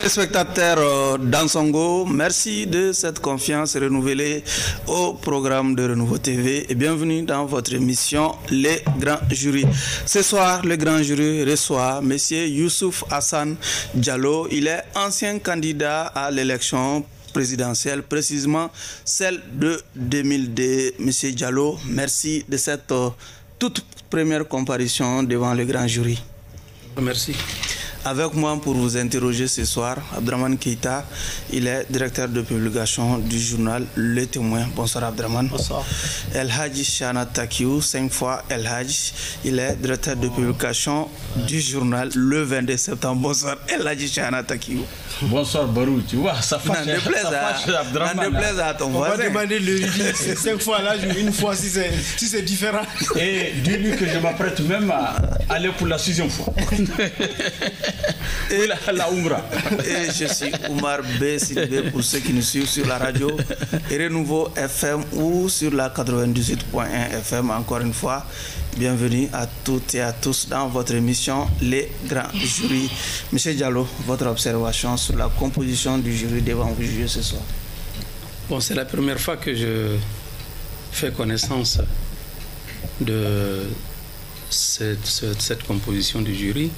Téléspectateurs d'Ansongo, merci de cette confiance renouvelée au programme de Renouveau TV et bienvenue dans votre émission Les Grands Jurys. Ce soir, le Grand Jury reçoit M. Youssouf Hassan Diallo. Il est ancien candidat à l'élection présidentielle, précisément celle de 2002. M. Diallo, merci de cette toute première comparution devant le Grand Jury. Merci. Avec moi pour vous interroger ce soir, Abdraman Keita, il est directeur de publication du journal Le Témoin. Bonsoir Abdraman. Bonsoir. El Hadji Chana Takiou, 5 fois El Hadji, il est directeur de publication du journal Le 22 septembre. Bonsoir El Hadji Chana Takiou. Bonsoir Barou, tu vois, ça fâche Abdraman. N'en déplaise à ton voisin. On va demander le ridicule, 5 fois là, une fois si c'est différent. Et dis-lui que je m'apprête même à aller pour la 6e fois. Et la Oumra. Et je suis Oumar B. Sidibé pour ceux qui nous suivent sur la radio Renouveau FM ou sur la 98.1 FM. Encore une fois, bienvenue à toutes et à tous dans votre émission Les Grands Jurys. Monsieur Diallo, votre observation sur la composition du jury devant vous juger ce soir. Bon, c'est la première fois que je fais connaissance de cette composition du jury.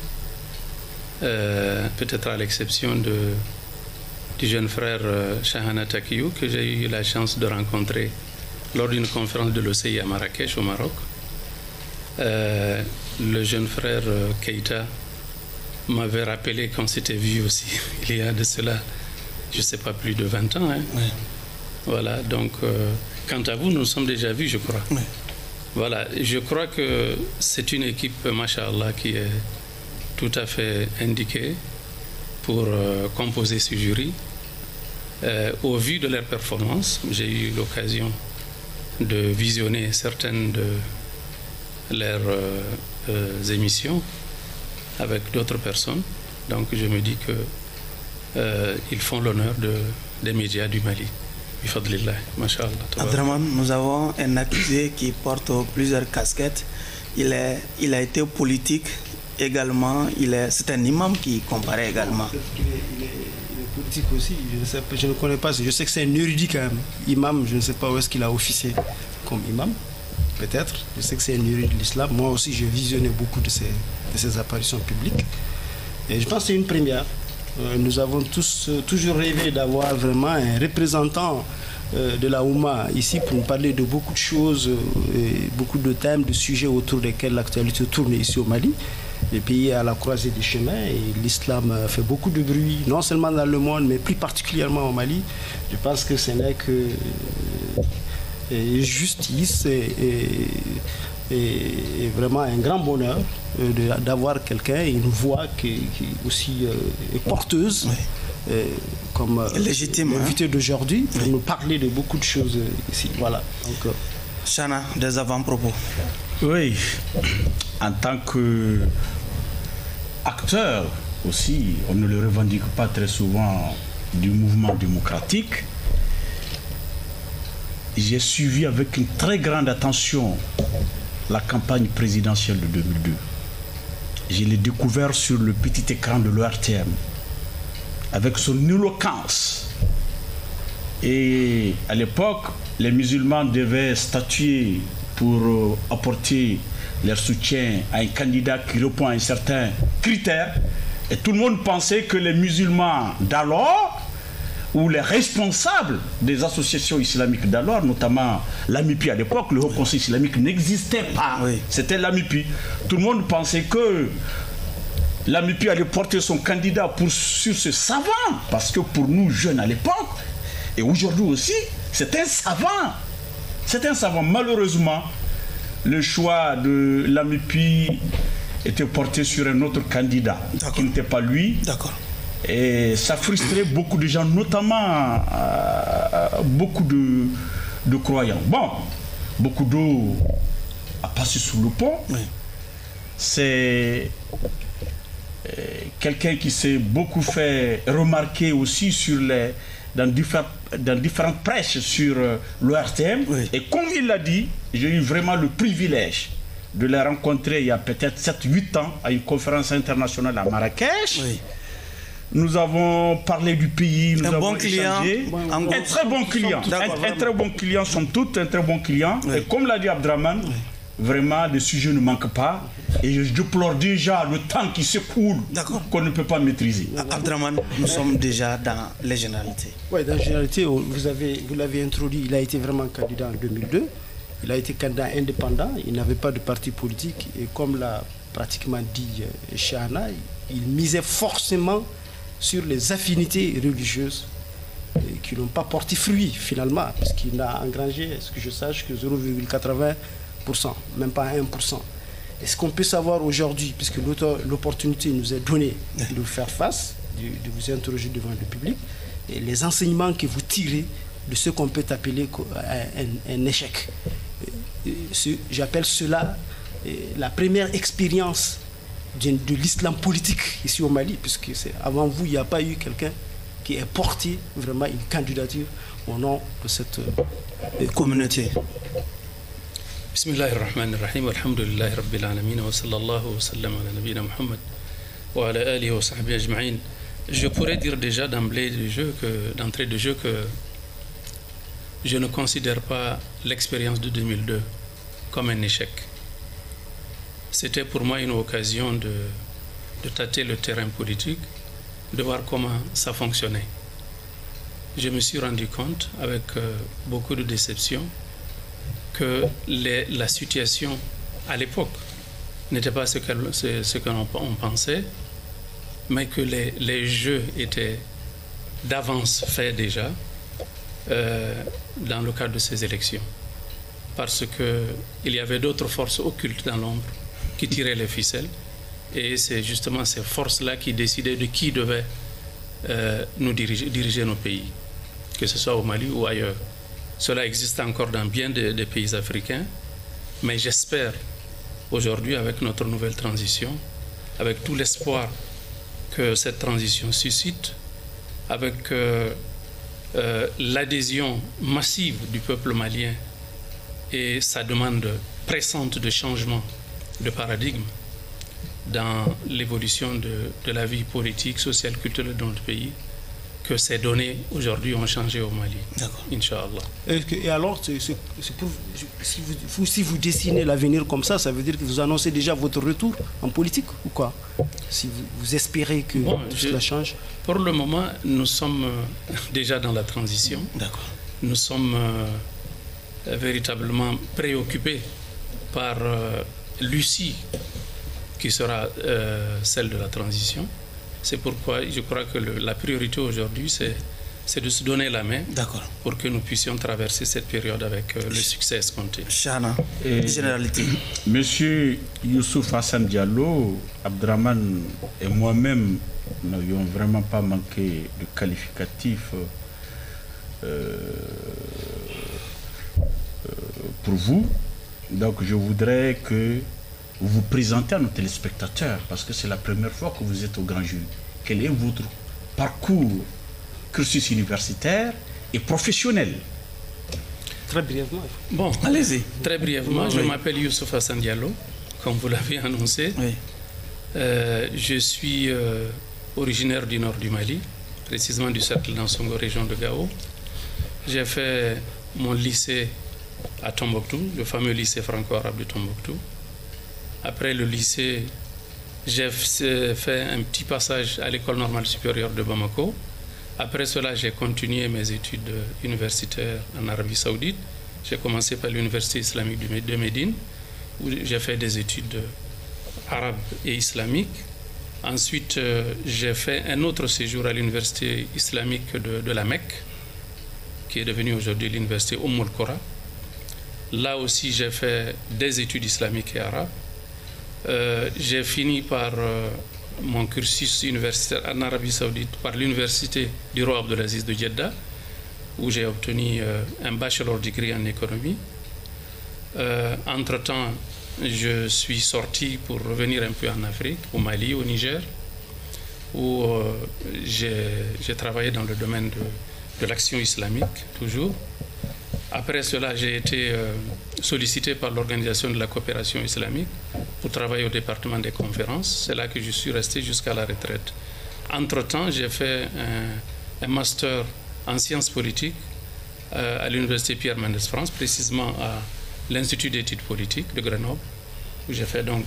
Peut-être à l'exception du jeune frère Chahana Takiou que j'ai eu la chance de rencontrer lors d'une conférence de l'OCI à Marrakech au Maroc. Le jeune frère Keita m'avait rappelé qu'on s'était vu aussi il y a de cela, je ne sais pas, plus de 20 ans. Hein. Oui. Voilà, donc quant à vous, nous nous sommes déjà vus, je crois. Oui. Voilà, je crois que c'est une équipe, Masha'Allah, qui est tout à fait indiqué pour composer ce jury. Au vu de leurs performances, j'ai eu l'occasion de visionner certaines de leurs émissions avec d'autres personnes. Donc je me dis qu'ils font l'honneur des médias du Mali. Bifadlillah, Masha'Allah. Abdraman, nous avons un accusé qui porte plusieurs casquettes. Il a été politique. Également, c'est un imam qui comparaît également. Il est politique aussi, je ne connais pas, je sais que c'est un érudit quand même. Imam, je ne sais pas où est-ce qu'il a officié comme imam, peut-être. Je sais que c'est un érudit de l'islam. Moi aussi, j'ai visionné beaucoup de ces apparitions publiques. Et je pense que c'est une première. Nous avons tous toujours rêvé d'avoir vraiment un représentant de la Oumma ici pour nous parler de beaucoup de choses, beaucoup de thèmes, de sujets autour desquels l'actualité tourne ici au Mali. Le pays est à la croisée des chemins et l'islam fait beaucoup de bruit, non seulement dans le monde, mais plus particulièrement au Mali. Je pense que ce n'est que justice et vraiment un grand bonheur d'avoir quelqu'un, une voix qui aussi est porteuse. Oui. Comme légitime, l'invité d'aujourd'hui pour nous parler de beaucoup de choses ici. Voilà. Donc, Chana, des avant-propos. Oui, en tant qu'acteur aussi, on ne le revendique pas très souvent du mouvement démocratique. J'ai suivi avec une très grande attention la campagne présidentielle de 2002. Je l'ai découvert sur le petit écran de l'ORTM avec son éloquence. Et à l'époque, les musulmans devaient statuer pour apporter leur soutien à un candidat qui répond à un certain critère. Et tout le monde pensait que les musulmans d'alors, ou les responsables des associations islamiques d'alors, notamment l'AMIPI à l'époque, le Haut Conseil islamique n'existait pas. Oui. C'était l'AMIPI. Tout le monde pensait que l'AMIPI allait porter son candidat sur ce savant, parce que pour nous jeunes à l'époque, et aujourd'hui aussi, c'est un savant. C'est un savant. Malheureusement, le choix de l'AMIPI était porté sur un autre candidat qui n'était pas lui. D'accord. Et ça frustrait beaucoup de gens, notamment beaucoup de croyants. Bon, beaucoup d'eau a passé sous le pont. Oui. C'est quelqu'un qui s'est beaucoup fait remarquer aussi dans différentes prêches sur l'ORTM. Oui. Et comme il l'a dit, j'ai eu vraiment le privilège de la rencontrer il y a peut-être 7-8 ans à une conférence internationale à Marrakech. Oui. nous avons parlé du pays, nous avons échangé. Un très bon client, un très bon client, somme toute, un très bon client. Oui. Et comme l'a dit Abdraman, vraiment, les sujets ne manquent pas. Et je déplore déjà le temps qui s'écoule, qu'on ne peut pas maîtriser. Abdraman, nous sommes déjà dans les généralités. Oui, dans les généralités, vous l'avez introduit, il a été vraiment candidat en 2002. Il a été candidat indépendant, il n'avait pas de parti politique. Et comme l'a pratiquement dit Chahana, il misait forcément sur les affinités religieuses qui n'ont pas porté fruit finalement, parce qu'il n'a engrangé, est-ce que je sache, que 0,80%, même pas 1%. Est-ce qu'on peut savoir aujourd'hui, puisque l'opportunité nous est donnée de vous faire face, de vous interroger devant le public, et les enseignements que vous tirez de ce qu'on peut appeler un échec. J'appelle cela la première expérience de l'islam politique ici au Mali, puisque avant vous, il n'y a pas eu quelqu'un qui ait porté vraiment une candidature au nom de cette communauté. Bismillahirrahmanirrahim, alhamdulillahi rabbil alamin, wa sallallahu wa sallam ala nabina Muhammad wa ala alihi wa sahbihi ajma'in. Je pourrais dire déjà d'entrée de jeu que je ne considère pas l'expérience de 2002 comme un échec. C'était pour moi une occasion de tâter le terrain politique, de voir comment ça fonctionnait. Je me suis rendu compte, avec beaucoup de déception, que la situation à l'époque n'était pas ce que l'on pensait, mais que les jeux étaient d'avance faits déjà dans le cadre de ces élections. Parce qu'il y avait d'autres forces occultes dans l'ombre qui tiraient les ficelles, et c'est justement ces forces-là qui décidaient de qui devait nous diriger nos pays, que ce soit au Mali ou ailleurs. Cela existe encore dans bien des pays africains, mais j'espère aujourd'hui, avec notre nouvelle transition, avec tout l'espoir que cette transition suscite, avec l'adhésion massive du peuple malien et sa demande pressante de changement de paradigme dans l'évolution de la vie politique, sociale, culturelle de notre pays, que ces données aujourd'hui ont changé au Mali. D'accord. Inch'Allah. Et alors, si vous dessinez l'avenir comme ça veut dire que vous annoncez déjà votre retour en politique ou quoi? Si vous espérez que cela change? Pour le moment, nous sommes déjà dans la transition. D'accord. Nous sommes véritablement préoccupés par l'issue qui sera celle de la transition. C'est pourquoi je crois que la priorité aujourd'hui, c'est de se donner la main pour que nous puissions traverser cette période avec le succès escompté. Chahana, généralité. Monsieur Youssouf Hassan Diallo, Abdraman et moi-même n'avions vraiment pas manqué de qualificatifs pour vous. Donc je voudrais que vous vous présentez à nos téléspectateurs, parce que c'est la première fois que vous êtes au grand jury. Quel est votre parcours, cursus universitaire et professionnel? Très brièvement. Bon, allez-y. Très brièvement, je m'appelle Youssouf Hassan Diallo, comme vous l'avez annoncé. Oui. Je suis originaire du nord du Mali, précisément du cercle d'Ansongo, région de Gao. J'ai fait mon lycée à Tombouctou, le fameux lycée franco-arabe de Tombouctou. Après le lycée, j'ai fait un petit passage à l'école normale supérieure de Bamako. Après cela, j'ai continué mes études universitaires en Arabie Saoudite. J'ai commencé par l'université islamique de Médine, où j'ai fait des études arabes et islamiques. Ensuite, j'ai fait un autre séjour à l'université islamique de la Mecque, qui est devenue aujourd'hui l'université Umm al-Qura. Là aussi, j'ai fait des études islamiques et arabes. J'ai fini par mon cursus universitaire en Arabie Saoudite par l'université du roi Abdelaziz de Jeddah, où j'ai obtenu un bachelor degree en économie. Entre-temps, je suis sorti pour revenir un peu en Afrique, au Mali, au Niger, où j'ai travaillé dans le domaine de l'action islamique, toujours. Après cela, j'ai été sollicité par l'Organisation de la coopération islamique pour travailler au département des conférences. C'est là que je suis resté jusqu'à la retraite Entre-temps, j'ai fait un master en sciences politiques à l'université Pierre Mendès France, précisément à l'Institut d'études politiques de Grenoble, où j'ai fait donc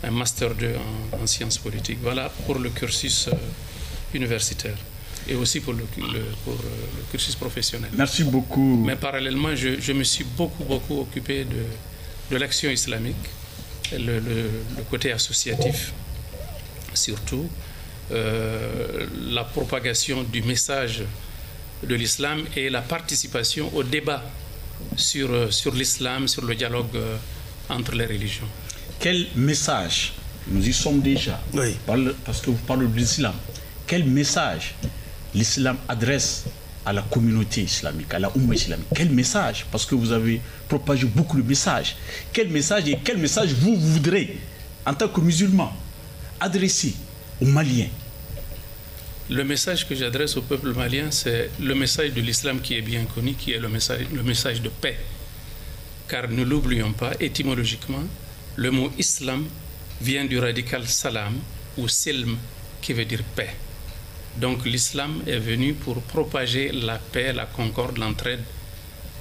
un master 2 en sciences politiques. Voilà pour le cursus universitaire et aussi pour le cursus professionnel. Merci beaucoup. Mais parallèlement, je me suis beaucoup occupé de l'action islamique, le côté associatif surtout, la propagation du message de l'islam et la participation au débat sur l'islam, sur le dialogue entre les religions. Quel message, nous y sommes déjà, oui, parce que vous parlez de l'islam, quel message l'islam adresse à la communauté islamique, à la Oumma islamique? Quel message? Parce que vous avez propagé beaucoup de messages. Quel message et quel message vous voudrez, en tant que musulman, adresser aux Maliens? Le message que j'adresse au peuple malien, c'est le message de l'islam qui est bien connu, qui est le message de paix. Car ne l'oublions pas, étymologiquement, le mot islam vient du radical salam ou silm, qui veut dire paix. Donc l'islam est venu pour propager la paix, la concorde, l'entraide,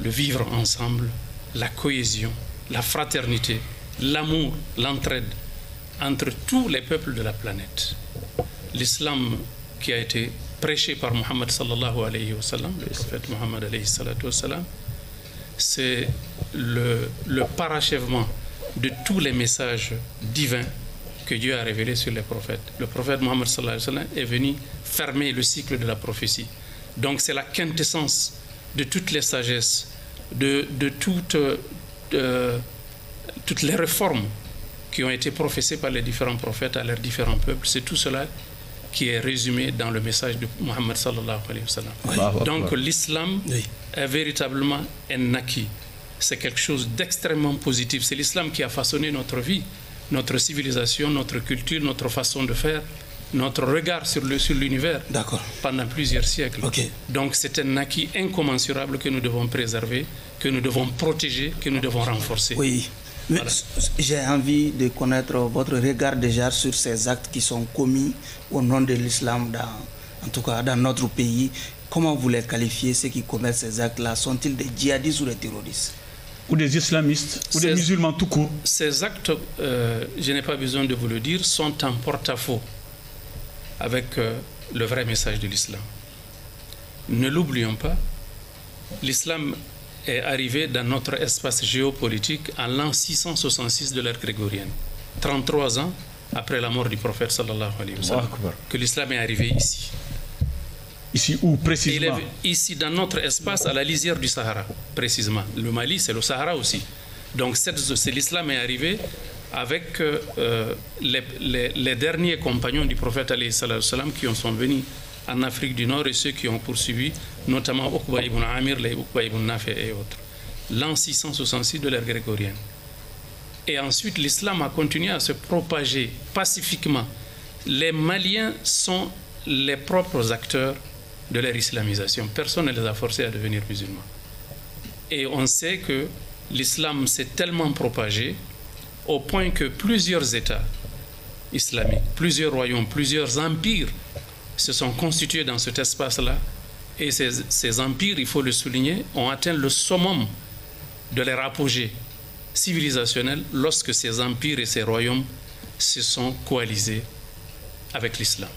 le vivre ensemble, la cohésion, la fraternité, l'amour, l'entraide entre tous les peuples de la planète. L'islam qui a été prêché par Mohammed sallallahu alayhi wa sallam, le prophète Mohammed alayhi salatu wa sallam, c'est le parachèvement de tous les messages divins que Dieu a révélés sur les prophètes. Le prophète Mohammed sallallahu alayhi wa sallam est venu fermer le cycle de la prophétie. Donc c'est la quintessence de toutes les sagesses, de toutes les réformes qui ont été professées par les différents prophètes à leurs différents peuples. C'est tout cela qui est résumé dans le message de Mohammed sallallahu alayhi wa sallam. Oui. Donc l'islam est véritablement un acquis. C'est quelque chose d'extrêmement positif. C'est l'islam qui a façonné notre vie, notre civilisation, notre culture, notre façon de faire, notre regard sur l'univers pendant plusieurs siècles. Okay. Donc c'est un acquis incommensurable que nous devons préserver, que nous devons protéger, que nous devons renforcer. Oui. Voilà. J'ai envie de connaître votre regard déjà sur ces actes qui sont commis au nom de l'islam, en tout cas dans notre pays. Comment vous les qualifiez, ceux qui commettent ces actes-là? Sont-ils des djihadistes ou des terroristes? Ou des islamistes, ou des musulmans tout court? Ces actes, je n'ai pas besoin de vous le dire, sont en porte-à-faux avec le vrai message de l'islam. Ne l'oublions pas, l'islam est arrivé dans notre espace géopolitique en l'an 666 de l'ère grégorienne, 33 ans après la mort du prophète sallallahu alayhi wa sallam, que l'islam est arrivé ici. Ici où précisément? Ici dans notre espace à la lisière du Sahara, précisément. Le Mali, c'est le Sahara aussi. Donc l'islam est arrivé avec les derniers compagnons du prophète alayhi salam qui sont venus en Afrique du Nord et ceux qui ont poursuivi, notamment Uqba ibn Amir, les Uqba ibn Nafi et autres. L'an 666 de l'ère grégorienne. Et ensuite, l'islam a continué à se propager pacifiquement. Les Maliens sont les propres acteurs de leur islamisation. Personne ne les a forcés à devenir musulmans. Et on sait que l'islam s'est tellement propagé au point que plusieurs États islamiques, plusieurs royaumes, plusieurs empires se sont constitués dans cet espace-là. Et ces empires, il faut le souligner, ont atteint le summum de leur apogée civilisationnelle lorsque ces empires et ces royaumes se sont coalisés avec l'islam.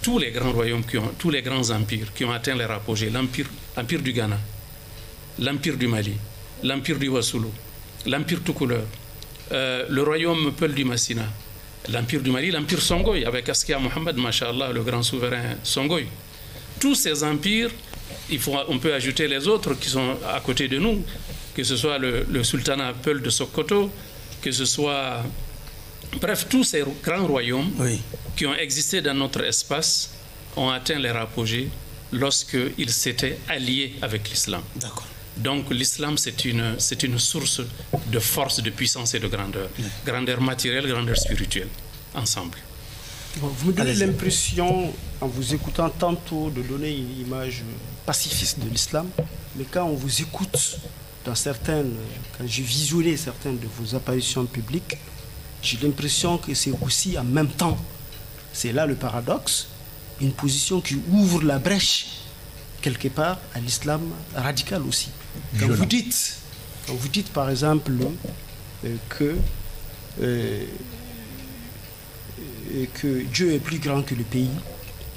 Tous les grands royaumes, tous les grands empires qui ont atteint leur apogée, l'empire du Ghana, l'empire du Mali, l'empire du Wassoulou, l'empire tout couleur, le royaume Peul du Massina, l'empire du Mali, l'empire Songoï, avec Askia Mohamed, Masha'Allah, le grand souverain Songoï. Tous ces empires, on peut ajouter les autres qui sont à côté de nous, que ce soit le sultanat Peul de Sokoto, que ce soit... Bref, tous ces grands royaumes qui ont existé dans notre espace ont atteint leur apogée lorsqu'ils s'étaient alliés avec l'islam. Donc l'islam, c'est une source de force, de puissance et de grandeur. Grandeur matérielle, grandeur spirituelle, ensemble. Bon, vous me donnez l'impression, en vous écoutant tantôt, de donner une image pacifiste de l'islam, mais quand on vous écoute, quand j'ai visionné certaines de vos apparitions publiques, j'ai l'impression que c'est aussi en même temps c'est là le paradoxe, une position qui ouvre la brèche quelque part à l'islam radical aussi. Quand vous dites par exemple que Dieu est plus grand que le pays,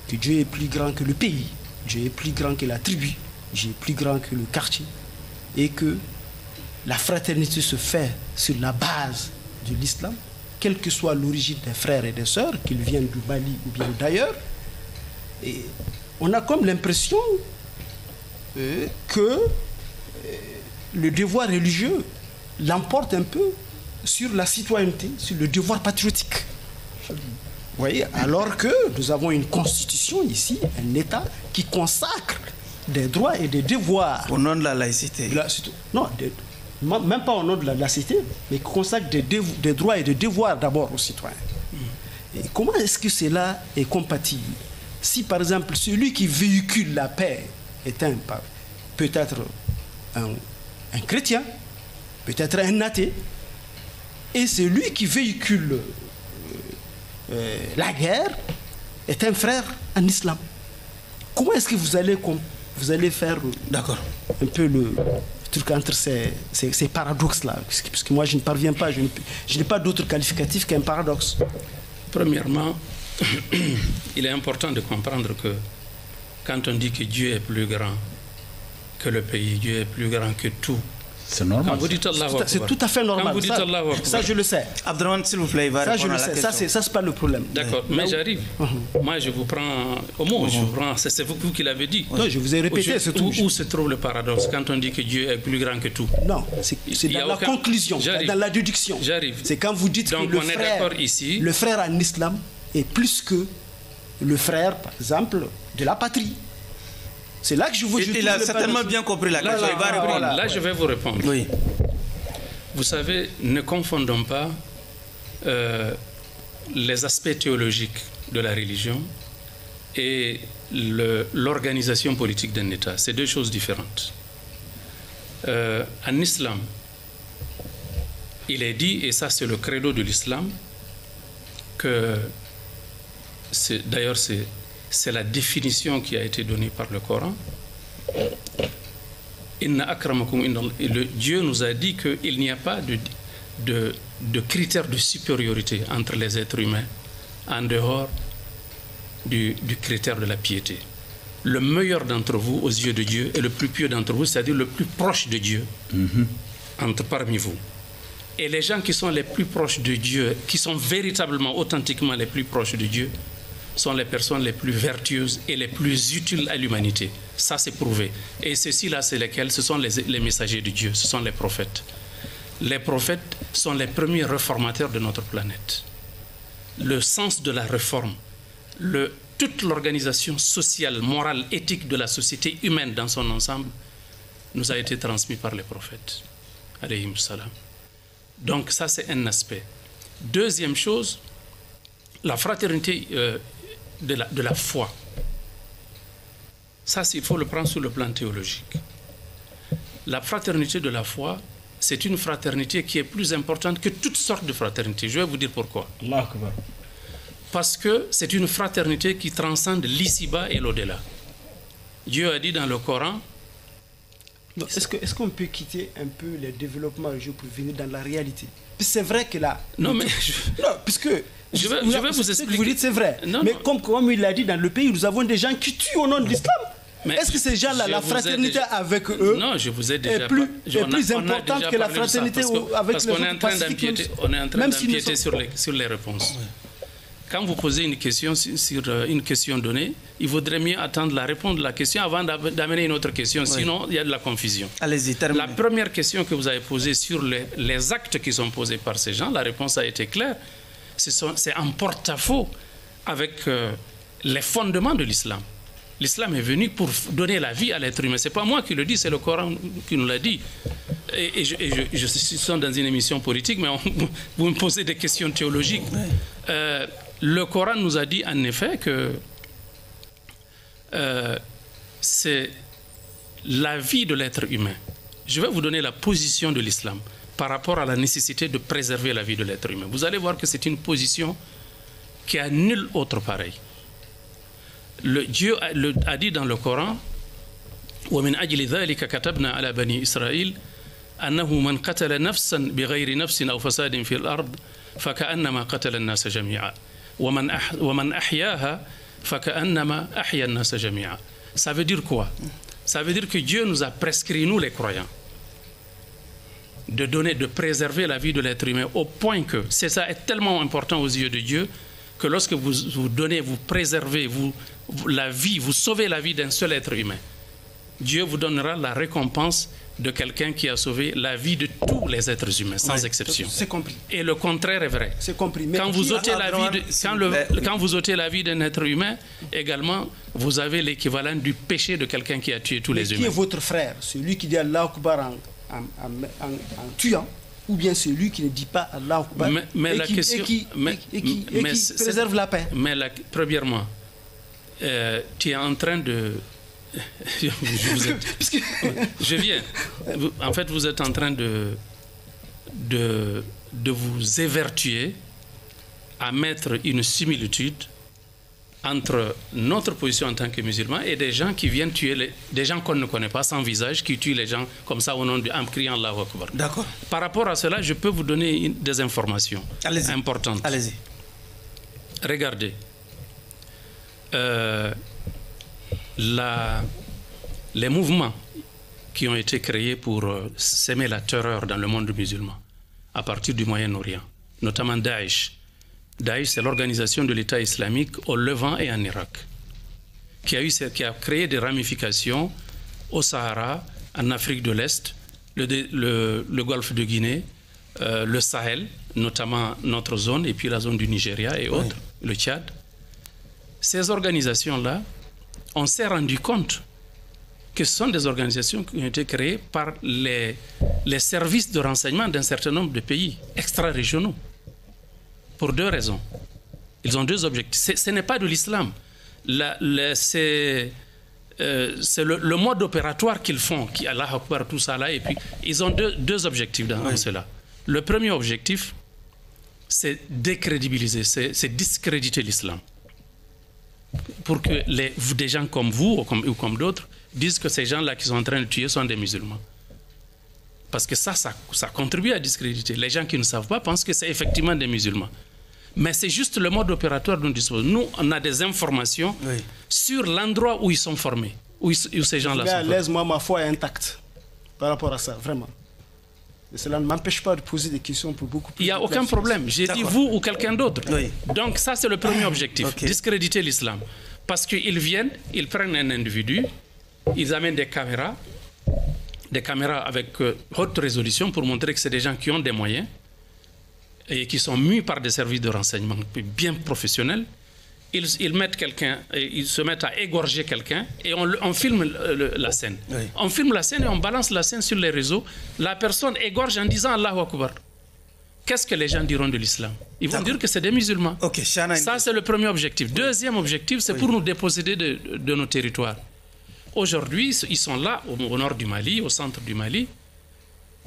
que Dieu est plus grand que le pays, Dieu est plus grand que la tribu, Dieu est plus grand que le quartier, et que la fraternité se fait sur la base de l'islam, quelle que soit l'origine des frères et des sœurs, qu'ils viennent du Mali ou bien d'ailleurs. Et on a comme l'impression que le devoir religieux l'emporte un peu sur la citoyenneté, sur le devoir patriotique. Vous voyez, alors que nous avons une constitution ici, un État qui consacre des droits et des devoirs. Au nom de la laïcité. Non, même pas au nom de la laïcité, mais qui consacre des droits et des devoirs d'abord aux citoyens. Et comment est-ce que cela est compatible? Si par exemple celui qui véhicule la paix est peut-être un chrétien, peut-être un athée, et celui qui véhicule la guerre est un frère en islam. Comment est-ce que vous allez faire un peu le truc entre ces paradoxes-là? Parce que moi je ne parviens pas, je n'ai pas d'autre qualificatif qu'un paradoxe. Premièrement, il est important de comprendre que quand on dit que Dieu est plus grand que le pays, Dieu est plus grand que tout. C'est normal. Quand vous dites c'est tout à fait normal. Quand vous dites ça, je le sais. Abdraman, s'il vous plaît, il va répondre à la question. Ça, c'est pas le problème. D'accord, mais j'arrive. Moi, je vous prends au mot. C'est vous qui l'avez dit. Non, je vous ai répété, c'est tout. Où se trouve le paradoxe quand on dit que Dieu est plus grand que tout? Non, c'est dans la conclusion, dans la déduction. J'arrive. C'est quand vous dites donc, que le frère en islam est plus que le frère, par exemple, de la patrie. C'est là que je vous... Il a certainement bien compris la question. Là, je vais vous répondre. Oui. Vous savez, ne confondons pas les aspects théologiques de la religion et l'organisation politique d'un État. C'est deux choses différentes. En islam, il est dit, et ça c'est le credo de l'islam, que d'ailleurs c'est la définition qui a été donnée par le Coran. Dieu nous a dit qu'il n'y a pas de critère de supériorité entre les êtres humains en dehors du critère de la piété. Le meilleur d'entre vous aux yeux de Dieu est le plus pieux d'entre vous, c'est-à-dire le plus proche de Dieu parmi vous. Et les gens qui sont les plus proches de Dieu, qui sont véritablement, authentiquement les plus proches de Dieu, sont les personnes les plus vertueuses et les plus utiles à l'humanité. Ça, c'est prouvé. Et ceux-ci-là, c'est lesquels? Ce sont les messagers de Dieu, ce sont les prophètes. Les prophètes sont les premiers réformateurs de notre planète. Le sens de la réforme, toute l'organisation sociale, morale, éthique de la société humaine dans son ensemble nous a été transmis par les prophètes. Alayhim salam. Donc ça, c'est un aspect. Deuxième chose, la fraternité de la foi. Ça, il faut le prendre sur le plan théologique. La fraternité de la foi, c'est une fraternité qui est plus importante que toutes sortes de fraternités. Je vais vous dire pourquoi. Parce que c'est une fraternité qui transcende l'ici-bas et l'au-delà. Dieu a dit dans le Coran... Est-ce qu'on peut quitter un peu les développements religieux pour venir dans la réalité? C'est vrai que là... Non, mais... Non, puisque... Je vais vous expliquer. Ce que vous dites, c'est vrai. Non, mais comme il l'a dit, dans le pays, nous avons des gens qui tuent au nom de l'islam. Est-ce que ces gens-là, la fraternité avec eux, non, je vous ai déjà est plus importante que la fraternité avec les autres pacifiques? On est en train d'empiéter sur les réponses. Oui. Quand vous posez une question sur une question donnée, il vaudrait mieux attendre la réponse de la question avant d'amener une autre question. Oui. Sinon, il y a de la confusion. Allez-y, terminez. La première question que vous avez posée sur les actes qui sont posés par ces gens, la réponse a été claire. C'est en porte-à-faux avec les fondements de l'islam. L'islam est venu pour donner la vie à l'être humain. Ce n'est pas moi qui le dis, c'est le Coran qui nous l'a dit. Et je suis dans une émission politique, mais vous me posez des questions théologiques. Le Coran nous a dit en effet que c'est la vie de l'être humain. Je vais vous donner la position de l'islam par rapport à la nécessité de préserver la vie de l'être humain. Vous allez voir que c'est une position qui a nul autre pareil. Dieu a dit dans le Coran, وَمِنْ أَجْلِ ذَلِكَ كَتَبْنَا عَلَى بَنِي إِسْرَائِيلَ أَنَّهُ مَنْ قَتَلَ نَفْسًا بِغَيْرِ نَفْسٍ أَوْ فَسَادٍ فِي الْأَرْضِ فَكَأَنَّمَا قَتَلَ النَّاسَ جَمِيعًا وَمَنْ أَحْيَاهَا فَكَأَنَّمَا أَحْيَا النَّاسَ جَمِيعًا. Ça veut dire quoi? Ça veut dire que Dieu nous a prescrit, nous les croyants, de préserver la vie de l'être humain au point que ça est tellement important aux yeux de Dieu que lorsque vous donnez, vous préservez la vie, vous sauvez la vie d'un seul être humain, Dieu vous donnera la récompense de quelqu'un qui a sauvé la vie de tous les êtres humains, sans exception. C'est compris. Et le contraire est vrai. C'est compris. Mais quand vous ôtez la vie d'un être humain, également, vous avez l'équivalent du péché de quelqu'un qui a tué tous les humains. Qui est votre frère? Celui qui dit Allah Akbar en tuant, ou bien celui qui ne dit pas Allah Akbar et qui préserve la paix? Mais premièrement, tu es en train de... je viens. En fait, vous êtes en train de vous évertuer à mettre une similitude entre notre position en tant que musulmans et des gens qui viennent tuer des gens qu'on ne connaît pas, sans visage, qui tuent les gens comme ça au nom en criant Allahu Akbar. D'accord. Par rapport à cela, je peux vous donner des informations importantes. Allez-y. Regardez. Les mouvements qui ont été créés pour s'aimer la terreur dans le monde musulman à partir du Moyen-Orient, notamment Daesh. Daesh, c'est l'organisation de l'État islamique au Levant et en Irak, qui a créé des ramifications au Sahara, en Afrique de l'Est, le golfe de Guinée, le Sahel, notamment notre zone, et puis la zone du Nigeria et autres, le Tchad. Ces organisations-là, on s'est rendu compte que ce sont des organisations qui ont été créées par les services de renseignement d'un certain nombre de pays extra-régionaux. Pour deux raisons. Ils ont deux objectifs. Ce n'est pas de l'islam. C'est le mode opératoire qu'ils font, qui Allah Akbar, tout ça là, et puis ils ont deux objectifs dans cela. Le premier objectif, c'est décrédibiliser, c'est discréditer l'islam. Pour que des gens comme vous ou comme d'autres disent que ces gens-là qui sont en train de tuer sont des musulmans. Parce que ça contribue à discréditer. Les gens qui ne savent pas pensent que c'est effectivement des musulmans. Mais c'est juste le mode opératoire dont nous disposons. Nous, on a des informations sur l'endroit où ils sont formés, où ces gens-là sont formés. Moi, ma foi est intacte par rapport à ça, vraiment. Et cela ne m'empêche pas de poser des questions pour beaucoup plus. Il n'y a aucun problème. J'ai dit vous ou quelqu'un d'autre. Donc ça, c'est le premier objectif, discréditer l'islam. Parce qu'ils viennent, ils prennent un individu, ils amènent des caméras avec haute résolution pour montrer que c'est des gens qui ont des moyens et qui sont mus par des services de renseignement bien professionnels. Ils mettent quelqu'un, ils se mettent à égorger quelqu'un et on filme la scène. On filme la scène et on balance la scène sur les réseaux. La personne égorge en disant Allahu Akbar. Qu'est-ce que les gens diront de l'islam? Ils vont dire que c'est des musulmans. Ça, c'est le premier objectif. Deuxième objectif, c'est pour nous déposséder de nos territoires. Aujourd'hui, ils sont là, au nord du Mali, au centre du Mali.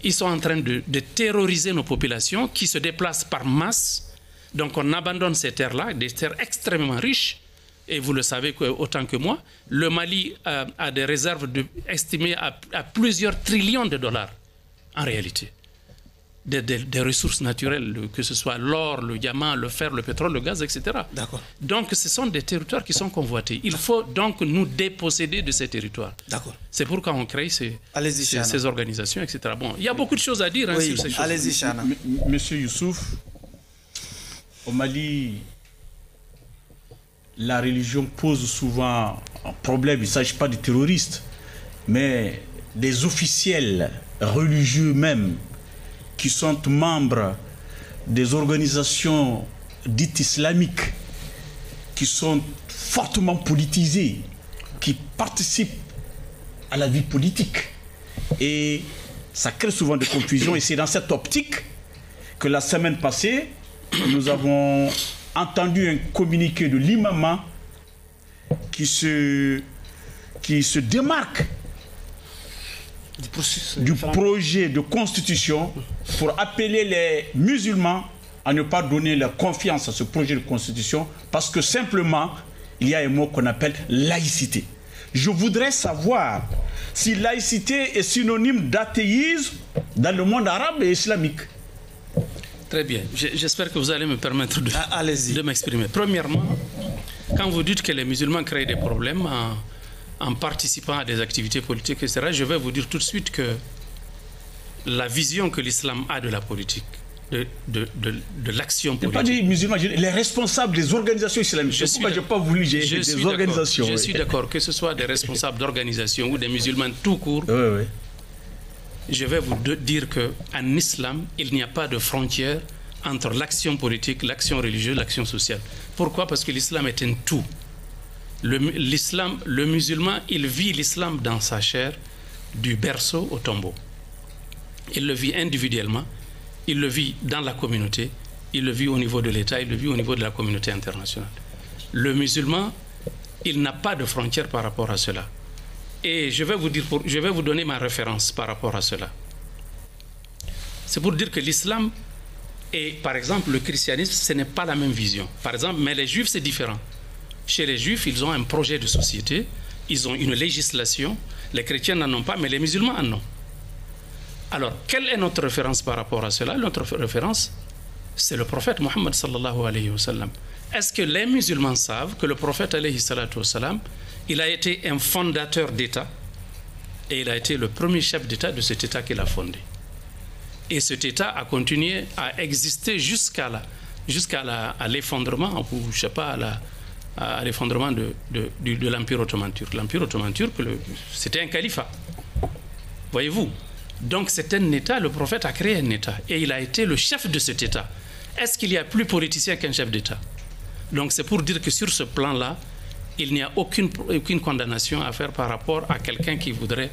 Ils sont en train de terroriser nos populations qui se déplacent par masse. Donc on abandonne ces terres-là, des terres extrêmement riches. Et vous le savez autant que moi, le Mali a des réserves estimées à plusieurs trillions de dollars, en réalité. Des ressources naturelles, que ce soit l'or, le diamant, le fer, le pétrole, le gaz, etc. Donc ce sont des territoires qui sont convoités. Il faut donc nous déposséder de ces territoires. C'est pourquoi on crée ces organisations, etc. Bon, il y a beaucoup de choses à dire sur ces choses. Allez-y, Chana. Monsieur Youssouf, au Mali, la religion pose souvent un problème. Il ne s'agit pas de terroristes, mais des officiels religieux même, qui sont membres des organisations dites islamiques, qui sont fortement politisées, qui participent à la vie politique. Et ça crée souvent des confusions. Et c'est dans cette optique que la semaine passée, nous avons entendu un communiqué de l'imam qui se démarque du projet de constitution pour appeler les musulmans à ne pas donner leur confiance à ce projet de constitution parce que simplement, il y a un mot qu'on appelle laïcité. Je voudrais savoir si laïcité est synonyme d'athéisme dans le monde arabe et islamique. Très bien. J'espère que vous allez me permettre de m'exprimer. Premièrement, quand vous dites que les musulmans créent des problèmes en participant à des activités politiques, etc., je vais vous dire tout de suite que la vision que l'islam a de la politique, de l'action politique... Je n'ai pas dit musulmans, les responsables des organisations islamiques. Je n'ai pas voulu dire des organisations. Je suis d'accord, que ce soit des responsables d'organisations ou des musulmans tout court. Oui, oui. Je vais vous dire qu'en islam, il n'y a pas de frontière entre l'action politique, l'action religieuse, l'action sociale. Pourquoi? Parce que l'islam est un tout. Le musulman, il vit l'islam dans sa chair, du berceau au tombeau. Il le vit individuellement, il le vit dans la communauté, il le vit au niveau de l'État, il le vit au niveau de la communauté internationale. Le musulman, il n'a pas de frontière par rapport à cela. Et je vais vous donner ma référence par rapport à cela. C'est pour dire que l'islam et, par exemple, le christianisme, ce n'est pas la même vision. Par exemple, mais les juifs, c'est différent. Chez les juifs, ils ont un projet de société, ils ont une législation, les chrétiens n'en ont pas, mais les musulmans en ont. Alors, quelle est notre référence par rapport à cela? Notre référence, c'est le prophète Mohammed sallallahu alayhi wa sallam. Est-ce que les musulmans savent que le prophète alayhi salatu wa sallam, il a été un fondateur d'État et il a été le premier chef d'État de cet État qu'il a fondé. Et cet État a continué à exister jusqu'à l'effondrement, ou je sais pas, à l'effondrement de l'Empire ottoman turc. L'Empire ottoman turc, c'était un califat. Voyez-vous? Donc c'est un État, le prophète a créé un État et il a été le chef de cet État. Est-ce qu'il y a plus politicien qu'un chef d'État? Donc c'est pour dire que sur ce plan-là, il n'y a aucune condamnation à faire par rapport à quelqu'un qui voudrait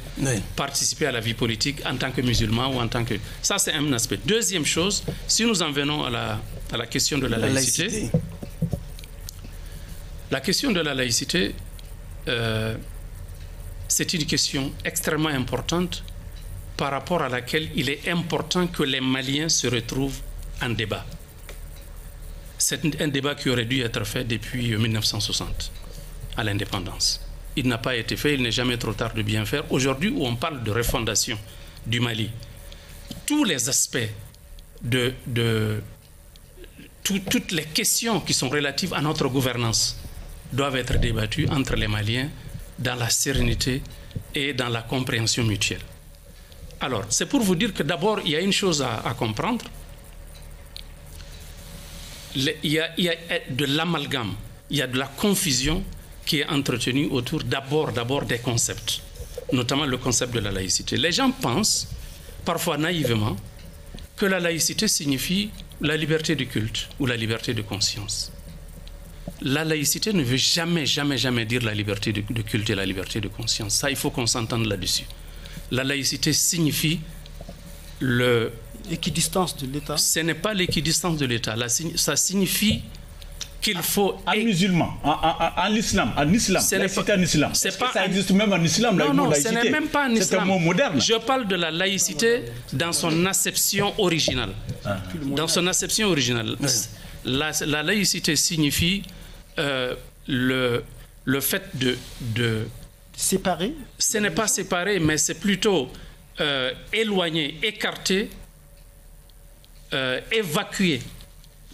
participer à la vie politique en tant que musulman ou en tant que... Ça, c'est un aspect. Deuxième chose, si nous en venons à la question de la laïcité. La question de la laïcité, c'est une question extrêmement importante par rapport à laquelle il est important que les Maliens se retrouvent en débat. C'est un débat qui aurait dû être fait depuis 1960. À l'indépendance. Il n'a pas été fait, il n'est jamais trop tard de bien faire. Aujourd'hui, où on parle de refondation du Mali, tous les aspects toutes les questions qui sont relatives à notre gouvernance doivent être débattues entre les Maliens dans la sérénité et dans la compréhension mutuelle. Alors, c'est pour vous dire que d'abord, il y a une chose à comprendre. Il y a de l'amalgame, il y a de la confusion qui est entretenu autour d'abord des concepts, notamment le concept de la laïcité. Les gens pensent, parfois naïvement, que la laïcité signifie la liberté de culte ou la liberté de conscience. La laïcité ne veut jamais dire la liberté de culte et la liberté de conscience. Ça, il faut qu'on s'entende là-dessus. La laïcité signifie l'équidistance de l'État. Ce n'est pas l'équidistance de l'État. Ça signifie qu'il faut... En musulman, en islam, laïcité en islam. Ça existe même en islam, non, ce n'est même pas en islam. C'est un mot moderne. Je parle de la laïcité dans son acception originale. Dans son acception originale. La laïcité signifie le fait de... Séparer? Ce n'est pas séparer, mais c'est plutôt éloigner, écarter, évacuer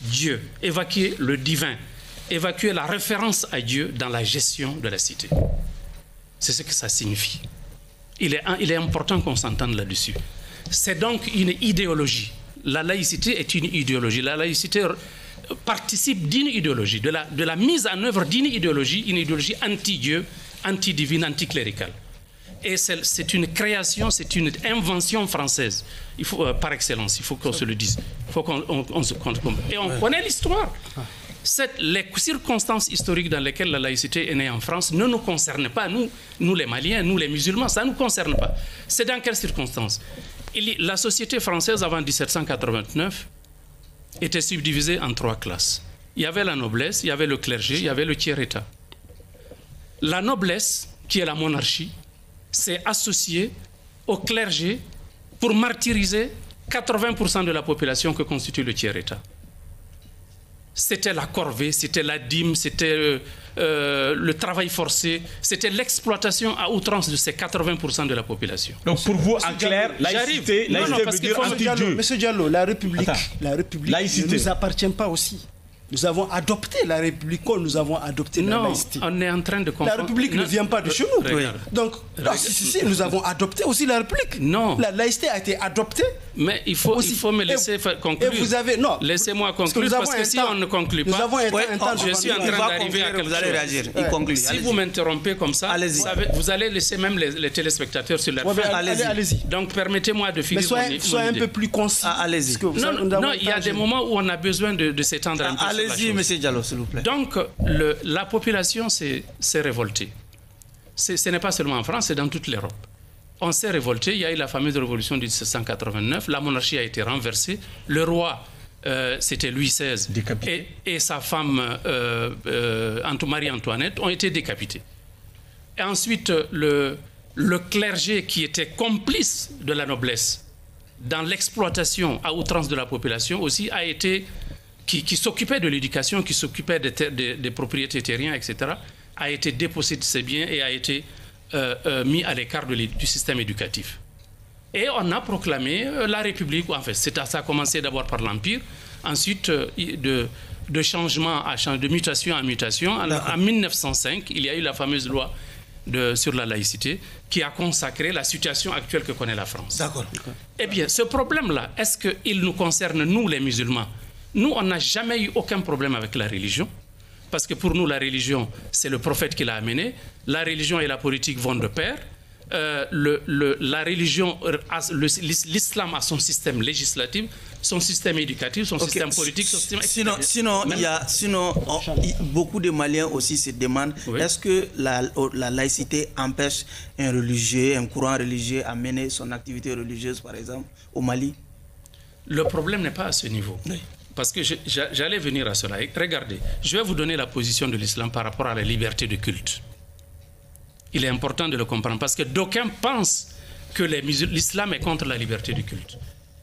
Dieu, évacuer le divin, évacuer la référence à Dieu dans la gestion de la cité. C'est ce que ça signifie. Il est important qu'on s'entende là-dessus. C'est donc une idéologie. La laïcité est une idéologie. La laïcité participe d'une idéologie, de la mise en œuvre d'une idéologie, une idéologie anti-Dieu, anti-divine, anti-cléricale. Et c'est une création, c'est une invention française, par excellence, il faut qu'on se le dise. Il faut qu'on se compte. Et on connaît l'histoire. Les circonstances historiques dans lesquelles la laïcité est née en France ne nous concernent pas, nous les Maliens, nous les musulmans, ça ne nous concerne pas. C'est dans quelles circonstances? La société française avant 1789 était subdivisée en 3 classes. Il y avait la noblesse, il y avait le clergé, il y avait le tiers-état. La noblesse, qui est la monarchie, s'est associée au clergé pour martyriser 80% de la population que constitue le tiers-état. c'était la corvée, c'était la dîme, c'était le travail forcé, c'était l'exploitation à outrance de ces 80% de la population. Donc pour vous, en clair, laïcité veut dire anti-Dieu. Monsieur Diallo, la République ne nous appartient pas aussi. Nous avons adopté la République comme nous avons adopté la laïcité. On est en train de comprendre. La République ne vient pas de chez nous. Donc, si, nous avons adopté aussi la République. Non. La laïcité a été adoptée. Mais il faut me laisser conclure. Et vous avez... Non. Laissez-moi conclure parce que si on ne conclut pas, je suis en train d'arriver à quelque chose. Vous allez réagir. Il conclut. Si vous m'interrompez comme ça, vous allez laisser même les téléspectateurs sur leur fin. Allez-y. Donc permettez-moi de finir mon idée. Soyez un peu plus concis. Allez-y. Non, il y a des moments où on a besoin de s'étendre un peu. Allez-y, monsieur Diallo, s'il vous plaît. Donc, la population s'est révoltée. Ce n'est pas seulement en France, c'est dans toute l'Europe. On s'est révolté, il y a eu la fameuse révolution de 1789, la monarchie a été renversée, le roi, c'était Louis XVI, et sa femme, Marie-Antoinette, ont été décapités. Et ensuite, le clergé qui était complice de la noblesse dans l'exploitation à outrance de la population aussi a été... Qui s'occupait de l'éducation, qui s'occupait des propriétés terriennes, etc., a été dépossédé de ses biens et a été mis à l'écart du système éducatif. Et on a proclamé la République. En fait, ça a commencé d'abord par l'Empire, ensuite de changement de mutation en mutation. En 1905, il y a eu la fameuse loi sur la laïcité qui a consacré la situation actuelle que connaît la France. D'accord. Eh bien, ce problème-là, est-ce qu'il nous concerne, nous les musulmans? Nous, on n'a jamais eu aucun problème avec la religion, parce que pour nous, la religion, c'est le prophète qui l'a amené. La religion et la politique vont de pair. La religion, l'islam a son système législatif, son système éducatif, son système politique, son système... Sinon, beaucoup de Maliens aussi se demandent, est-ce que la laïcité empêche un courant religieux à mener son activité religieuse, par exemple, au Mali? Le problème n'est pas à ce niveau. Oui. Parce que j'allais venir à cela. Regardez, je vais vous donner la position de l'islam par rapport à la liberté de culte. Il est important de le comprendre parce que d'aucuns pensent que l'islam est contre la liberté de culte.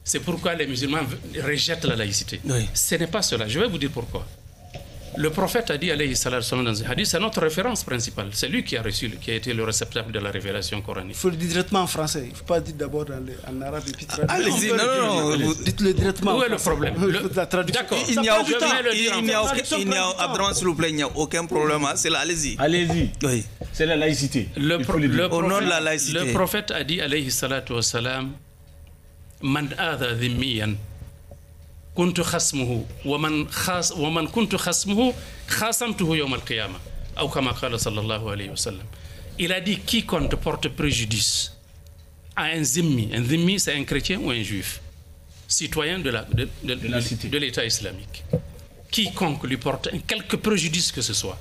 C'est pourquoi les musulmans rejettent la laïcité. Oui. Ce n'est pas cela. Je vais vous dire pourquoi. Le prophète a dit, alayhi salatu salam, dans un hadith, c'est notre référence principale. C'est lui qui a été le réceptacle de la révélation coranique. Il faut le dire directement en français. Il ne faut pas dire d'abord en arabe et puis traduire. Allez-y, non. Dites-le directement. Où est le problème? La traduction. D'accord. Il n'y a aucun problème. C'est là, allez-y. Allez-y. Oui. C'est la laïcité. Au nom de la laïcité. Le prophète a dit, alayhi salatu salam, man adha dhimmiyan. كنت خصمه ومن كنت خصمه خاصمته يوم القيامة أو كما قال صلى الله عليه وسلم. Il a dit quiconque porte préjudice à un zimmi c'est un chrétien ou un juif citoyen de l'État islamique, quiconque lui porte quelque préjudice que ce soit,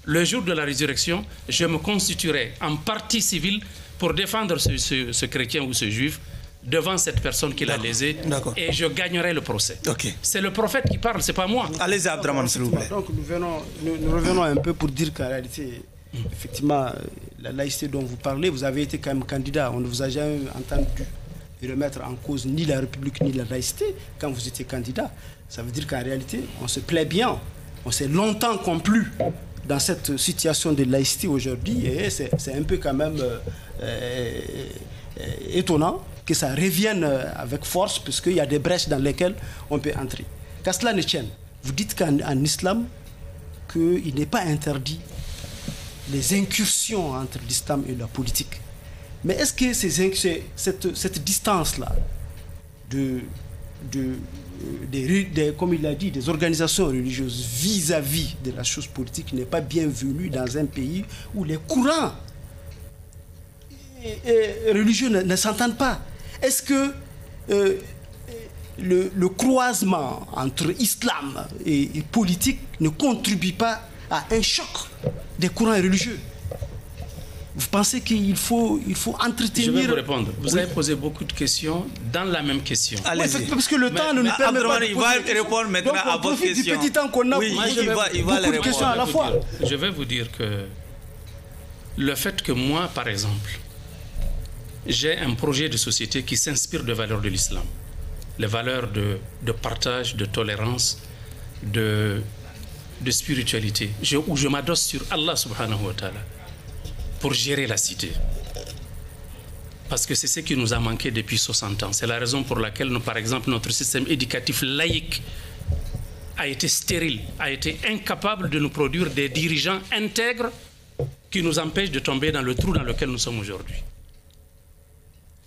le jour de la résurrection, je me constituerai en partie civile pour défendre ce chrétien ou ce juif devant cette personne qui l'a lésé, et je gagnerai le procès. C'est le prophète qui parle, c'est pas moi. Allez-y, Abdraman, s'il vous plaît. Donc nous revenons un peu pour dire qu'en réalité, effectivement, la laïcité dont vous parlez, vous avez été quand même candidat. On ne vous a jamais entendu remettre en cause ni la République ni la laïcité quand vous étiez candidat. Ça veut dire qu'en réalité, on se plaît bien. On s'est longtemps complu dans cette situation de laïcité aujourd'hui, et c'est un peu quand même étonnant que ça revienne avec force, puisqu'il y a des brèches dans lesquelles on peut entrer. Qu'à cela ne tienne, vous dites qu'en islam, qu'il n'est pas interdit les incursions entre l'islam et la politique. Mais est-ce que cette distance-là comme il a dit, des organisations religieuses vis-à-vis de la chose politique n'est pas bienvenue dans un pays où les courants religieux ne s'entendent pas? Est-ce que le croisement entre islam et politique ne contribue pas à un choc des courants religieux? Vous pensez qu'il faut entretenir... Je vais vous répondre. Vous avez posé beaucoup de questions dans la même question. Allez-y. Parce que le temps ne nous permet pas de il va répondre maintenant à votre question. Du petit temps qu'on a, oui, il va beaucoup de questions à la fois. Je vais vous dire que le fait que moi, par exemple, j'ai un projet de société qui s'inspire des valeurs de l'islam. Les valeurs de partage, de tolérance, de spiritualité, où je m'adosse sur Allah subhanahu wa ta'ala pour gérer la cité. Parce que c'est ce qui nous a manqué depuis 60 ans. C'est la raison pour laquelle, par exemple, notre système éducatif laïque a été stérile, a été incapable de nous produire des dirigeants intègres qui nous empêchent de tomber dans le trou dans lequel nous sommes aujourd'hui.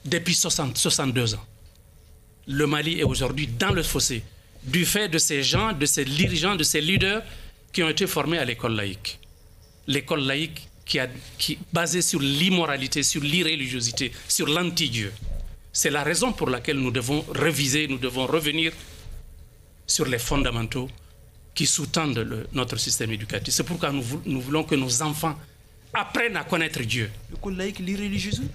Depuis 62 ans, le Mali est aujourd'hui dans le fossé du fait de ces gens, de ces dirigeants, de ces leaders qui ont été formés à l'école laïque. L'école laïque qui basée sur l'immoralité, sur l'irréligiosité, sur l'anti-Dieu. C'est la raison pour laquelle nous devons réviser, nous devons revenir sur les fondamentaux qui sous-tendent notre système éducatif. C'est pourquoi nous voulons que nos enfants apprennent à connaître Dieu. L'école laïque, l'irréligiosité.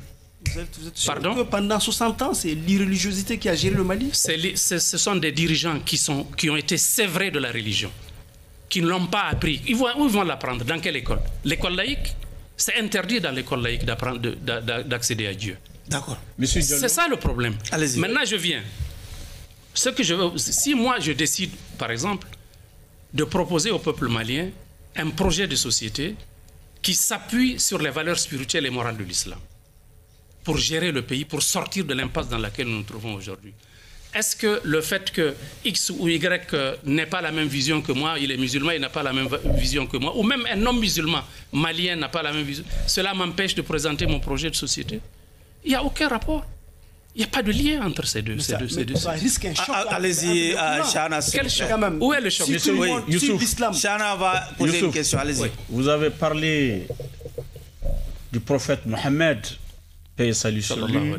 Vous êtes sûr Pardon? que pendant 60 ans, c'est l'irréligiosité qui a géré le Mali? Ce sont des dirigeants qui ont été sévrés de la religion, qui ne l'ont pas appris. Où ils vont l'apprendre? Dans quelle école? L'école laïque? C'est interdit dans l'école laïque d'accéder à Dieu. D'accord. C'est ça le problème. Allez-y. Maintenant, je viens. Si moi, je décide, par exemple, de proposer au peuple malien un projet de société qui s'appuie sur les valeurs spirituelles et morales de l'islam, pour gérer le pays, pour sortir de l'impasse dans laquelle nous nous trouvons aujourd'hui. Est-ce que le fait que X ou Y n'ait pas la même vision que moi, il est musulman, il n'a pas la même vision que moi, ou même un homme musulman malien n'a pas la même vision, cela m'empêche de présenter mon projet de société? Il n'y a aucun rapport. Il n'y a pas de lien entre ces deux. Ça risque un choc. Allez-y, Chana. Quel choc? Où est le choc? Chana va poser une question, allez-y. Oui. Vous avez parlé du prophète Mohammed, paix et salut sur lui,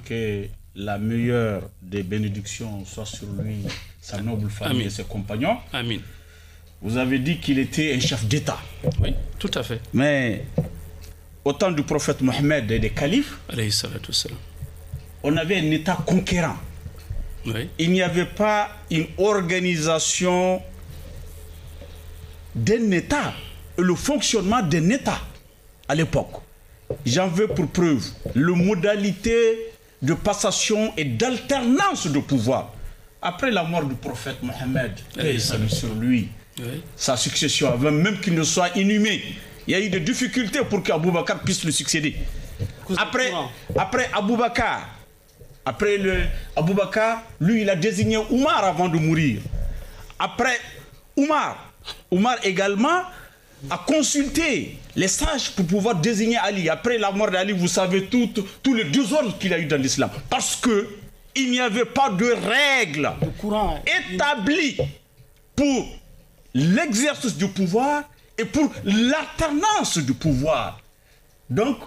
que la meilleure des bénédictions soit sur lui, sa noble famille et ses compagnons. Amin. Vous avez dit qu'il était un chef d'État. Oui, tout à fait. Mais au temps du prophète Mohammed et des califes, on avait un État conquérant. Oui. Il n'y avait pas une organisation d'un État, le fonctionnement d'un État à l'époque. J'en veux pour preuve les modalités de passation et d'alternance de pouvoir. Après la mort du prophète Mohammed, paix et salut sur lui, sa succession, avant même qu'il ne soit inhumé, il y a eu des difficultés pour qu'Abou Bakr puisse le succéder. Après Abou Bakr, Abou Bakr, lui, il a désigné Omar avant de mourir. Après Omar également a consulté les sages pour pouvoir désigner Ali. Après la mort d'Ali, vous savez tous les désordres qu'il a eu dans l'islam. Parce qu'il n'y avait pas de règles établies pour l'exercice du pouvoir et pour l'alternance du pouvoir. Donc,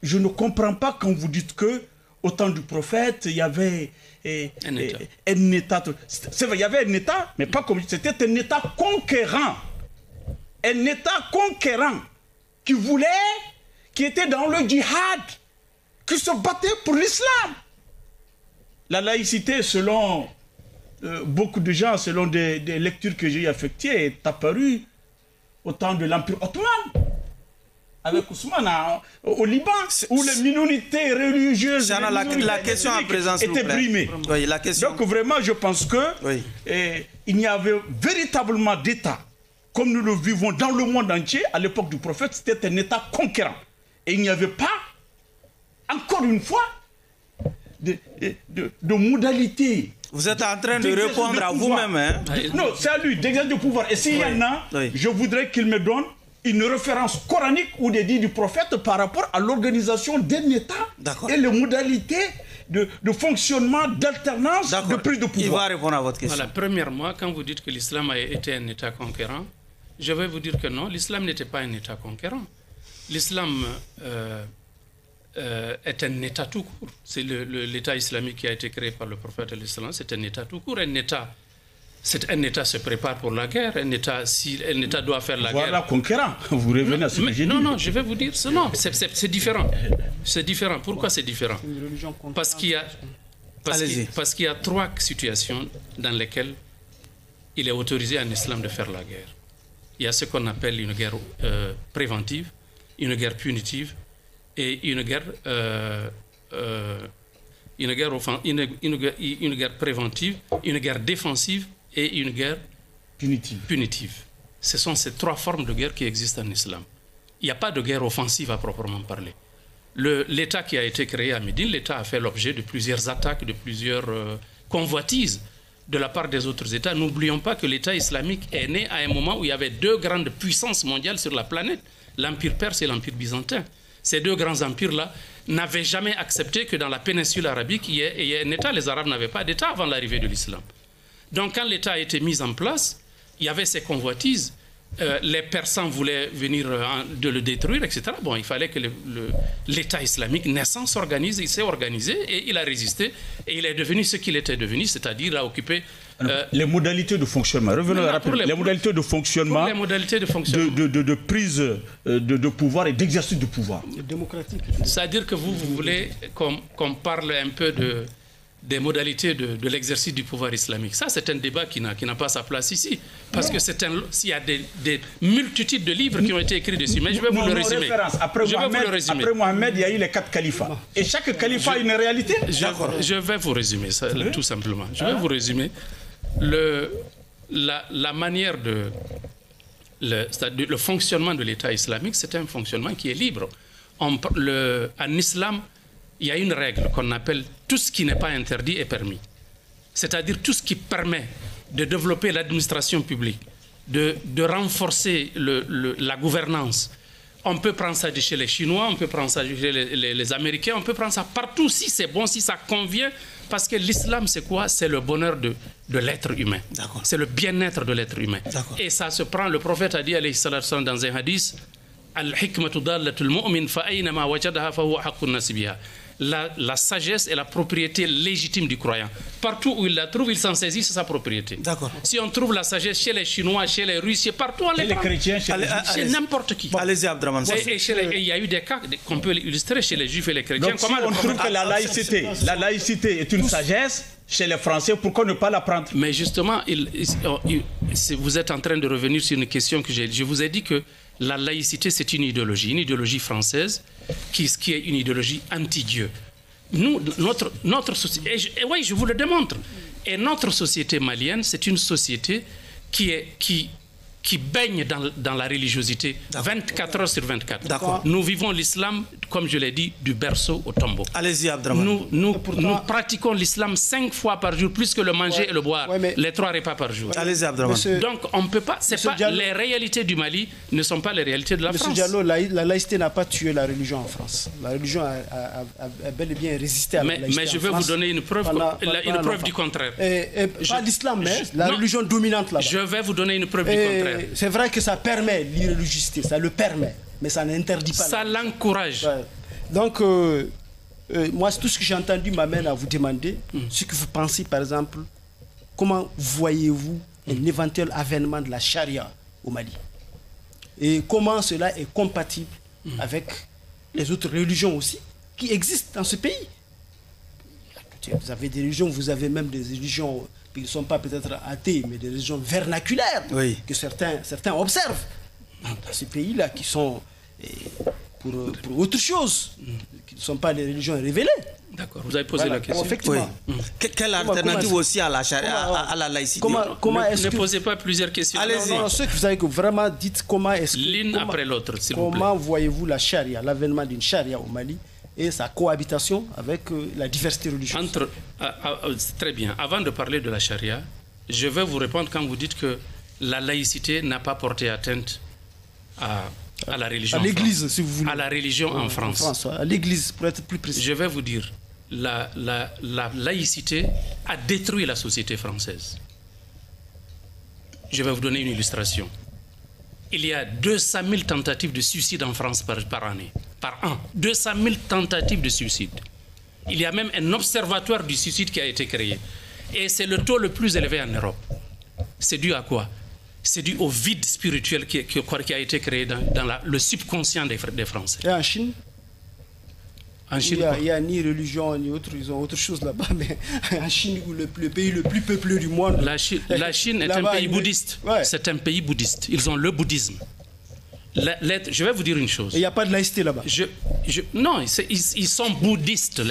je ne comprends pas quand vous dites que au temps du prophète, il y avait un État. C'est vrai, il y avait un État, mais pas comme c'était un État conquérant. Un État conquérant qui était dans le djihad, qui se battait pour l'islam. La laïcité, selon beaucoup de gens, selon des lectures que j'ai effectuées, est apparue au temps de l'Empire ottoman. Avec Ousmane au Liban, où les minorités religieuses la question à présent, étaient brimées. Oui, la question. Donc vraiment, je pense que il n'y avait véritablement d'État comme nous le vivons dans le monde entier. À l'époque du prophète, c'était un État conquérant. Et il n'y avait pas, encore une fois, de modalités. Vous êtes en train de répondre à vous-même. Hein? Non, c'est à lui d'exercer du pouvoir. Et s'il y en a, je voudrais qu'il me donne une référence coranique ou des dits du prophète par rapport à l'organisation d'un État et les modalités de fonctionnement, d'alternance, de prise de pouvoir. Il va répondre à votre question. Voilà, premièrement, quand vous dites que l'islam a été un État conquérant, je vais vous dire que non, l'islam n'était pas un État conquérant. L'islam est un État tout court. C'est l'État islamique qui a été créé par le prophète de l'islam, c'est un État tout court. Un État se prépare pour la guerre. Si un État doit faire la guerre... Voilà, conquérant. Vous revenez à ce que j'ai dit. Non, je vais vous dire... Non, c'est différent. C'est différent. Pourquoi c'est différent? Parce qu'il y a 3 situations dans lesquelles il est autorisé en islam de faire la guerre. Il y a ce qu'on appelle une guerre préventive, une guerre punitive et une guerre préventive, une guerre défensive et une guerre punitive. Ce sont ces trois formes de guerre qui existent en islam. Il n'y a pas de guerre offensive à proprement parler. L'État qui a été créé à Médine, l'État a fait l'objet de plusieurs attaques, de plusieurs convoitises de la part des autres États. N'oublions pas que l'État islamique est né à un moment où il y avait deux grandes puissances mondiales sur la planète, l'Empire perse et l'Empire byzantin. Ces deux grands empires-là n'avaient jamais accepté que dans la péninsule arabique, il y ait un État. Les Arabes n'avaient pas d'État avant l'arrivée de l'islam. Donc quand l'État a été mis en place, il y avait ces convoitises. Les Persans voulaient venir de le détruire, etc. Bon, il fallait que l'État islamique naissant s'organise, il s'est organisé et il a résisté et il est devenu ce qu'il était devenu, c'est-à-dire a occupé... les modalités de fonctionnement, revenons rapidement, les modalités de fonctionnement, de prise de pouvoir et d'exercice de pouvoir. Démocratique. C'est-à-dire que vous voulez qu'on parle un peu des modalités de l'exercice du pouvoir islamique. Ça, c'est un débat qui n'a pas sa place ici. Parce que s'il y a des multitudes de livres qui ont été écrits dessus, mais je vais vous le résumer. Après Mohamed, il y a eu les 4 califats. Et chaque califat a une réalité. Je vais vous résumer ça, tout simplement. Je vais vous résumer. La manière le fonctionnement de l'État islamique, c'est un fonctionnement qui est libre. En islam, il y a une règle qu'on appelle tout ce qui n'est pas interdit est permis. C'est-à-dire tout ce qui permet de développer l'administration publique, de renforcer la gouvernance. On peut prendre ça de chez les Chinois, on peut prendre ça de chez les Américains, on peut prendre ça partout si c'est bon, si ça convient. Parce que l'islam, c'est quoi? C'est le bonheur de l'être humain. C'est le bien-être de l'être humain. Et ça se prend, le prophète a dit, alayhi salatu wa sallam, dans un hadith, Al-hikmatu dallatul mu'min fa aynama wajadaha fa huwa haqqun nas biha. La sagesse est la propriété légitime du croyant. Partout où il la trouve, il s'en saisit, c'est sa propriété. Si on trouve la sagesse chez les Chinois, chez les Russes, partout, on les prend. Les chrétiens, chez n'importe qui. Allez-y, Abdraman. Et il y a eu des cas qu'on peut illustrer chez les Juifs et les chrétiens. Donc, si on trouve que la laïcité est une sagesse, chez les Français, pourquoi ne pas la prendre? Mais justement, vous êtes en train de revenir sur une question que je vous ai dit que la laïcité, c'est une idéologie française, qui est une idéologie anti-Dieu. Nous, notre société, et oui, je vous le démontre, et notre société malienne, c'est une société qui baigne dans la religiosité 24 heures sur 24. Nous vivons l'islam, comme je l'ai dit, du berceau au tombeau. Allez-y, Abdraman. Nous pratiquons l'islam 5 fois par jour, plus que le manger et le boire, les 3 repas par jour. Allez-y, Abdraman. Donc, on ne peut pas, les réalités du Mali ne sont pas les réalités de la France. Monsieur Diallo, la laïcité n'a pas tué la religion en France. La religion a bel et bien résisté à la laïcité. Mais je vais vous donner une preuve du contraire. Pas l'islam, mais la religion dominante là-bas. Je vais vous donner une preuve du contraire. C'est vrai que ça permet l'irréligiosité, ça le permet, mais ça n'interdit pas. Ça l'encourage. Ouais. Donc, moi, tout ce que j'ai entendu m'amène à vous demander ce que vous pensez, par exemple, comment voyez-vous un éventuel avènement de la charia au Mali? Et comment cela est compatible avec les autres religions aussi qui existent dans ce pays? Vous avez des religions, vous avez même des religions qui ne sont pas peut-être athées, mais des religions vernaculaires que certains observent dans ces pays-là qui sont pour autre chose, qui ne sont pas des religions révélées. D'accord, vous avez posé la question. Effectivement. Quelle alternative aussi à la charia, à la laïcité? Ne posez pas plusieurs questions. Allez-y. Non, ce que vous avez vraiment dites, comment est-ce que... L'une après l'autre, s'il vous plaît. Comment voyez-vous la charia, l'avènement d'une charia au Mali et sa cohabitation avec la diversité religieuse? Très bien. Avant de parler de la charia, je vais vous répondre quand vous dites que la laïcité n'a pas porté atteinte à la religion. À l'église, si vous voulez. À la religion en France. À l'église, pour être plus précis. Je vais vous dire, la laïcité a détruit la société française. Je vais vous donner une illustration. Il y a 200 000 tentatives de suicide en France par année. Par an. 200 000 tentatives de suicide. Il y a même un observatoire du suicide qui a été créé. Et c'est le taux le plus élevé en Europe. C'est dû à quoi? C'est dû au vide spirituel qui a été créé dans le subconscient des Français. Et en Chine? En Chine, il n'y a ni religion ni autre, ils ont autre chose là-bas, mais en Chine, le pays le plus peuplé du monde. La Chine est un pays bouddhiste. Ouais. C'est un pays bouddhiste. Ils ont le bouddhisme. Je vais vous dire une chose. Il n'y a pas de laïcité là-bas. Non, ils sont bouddhistes.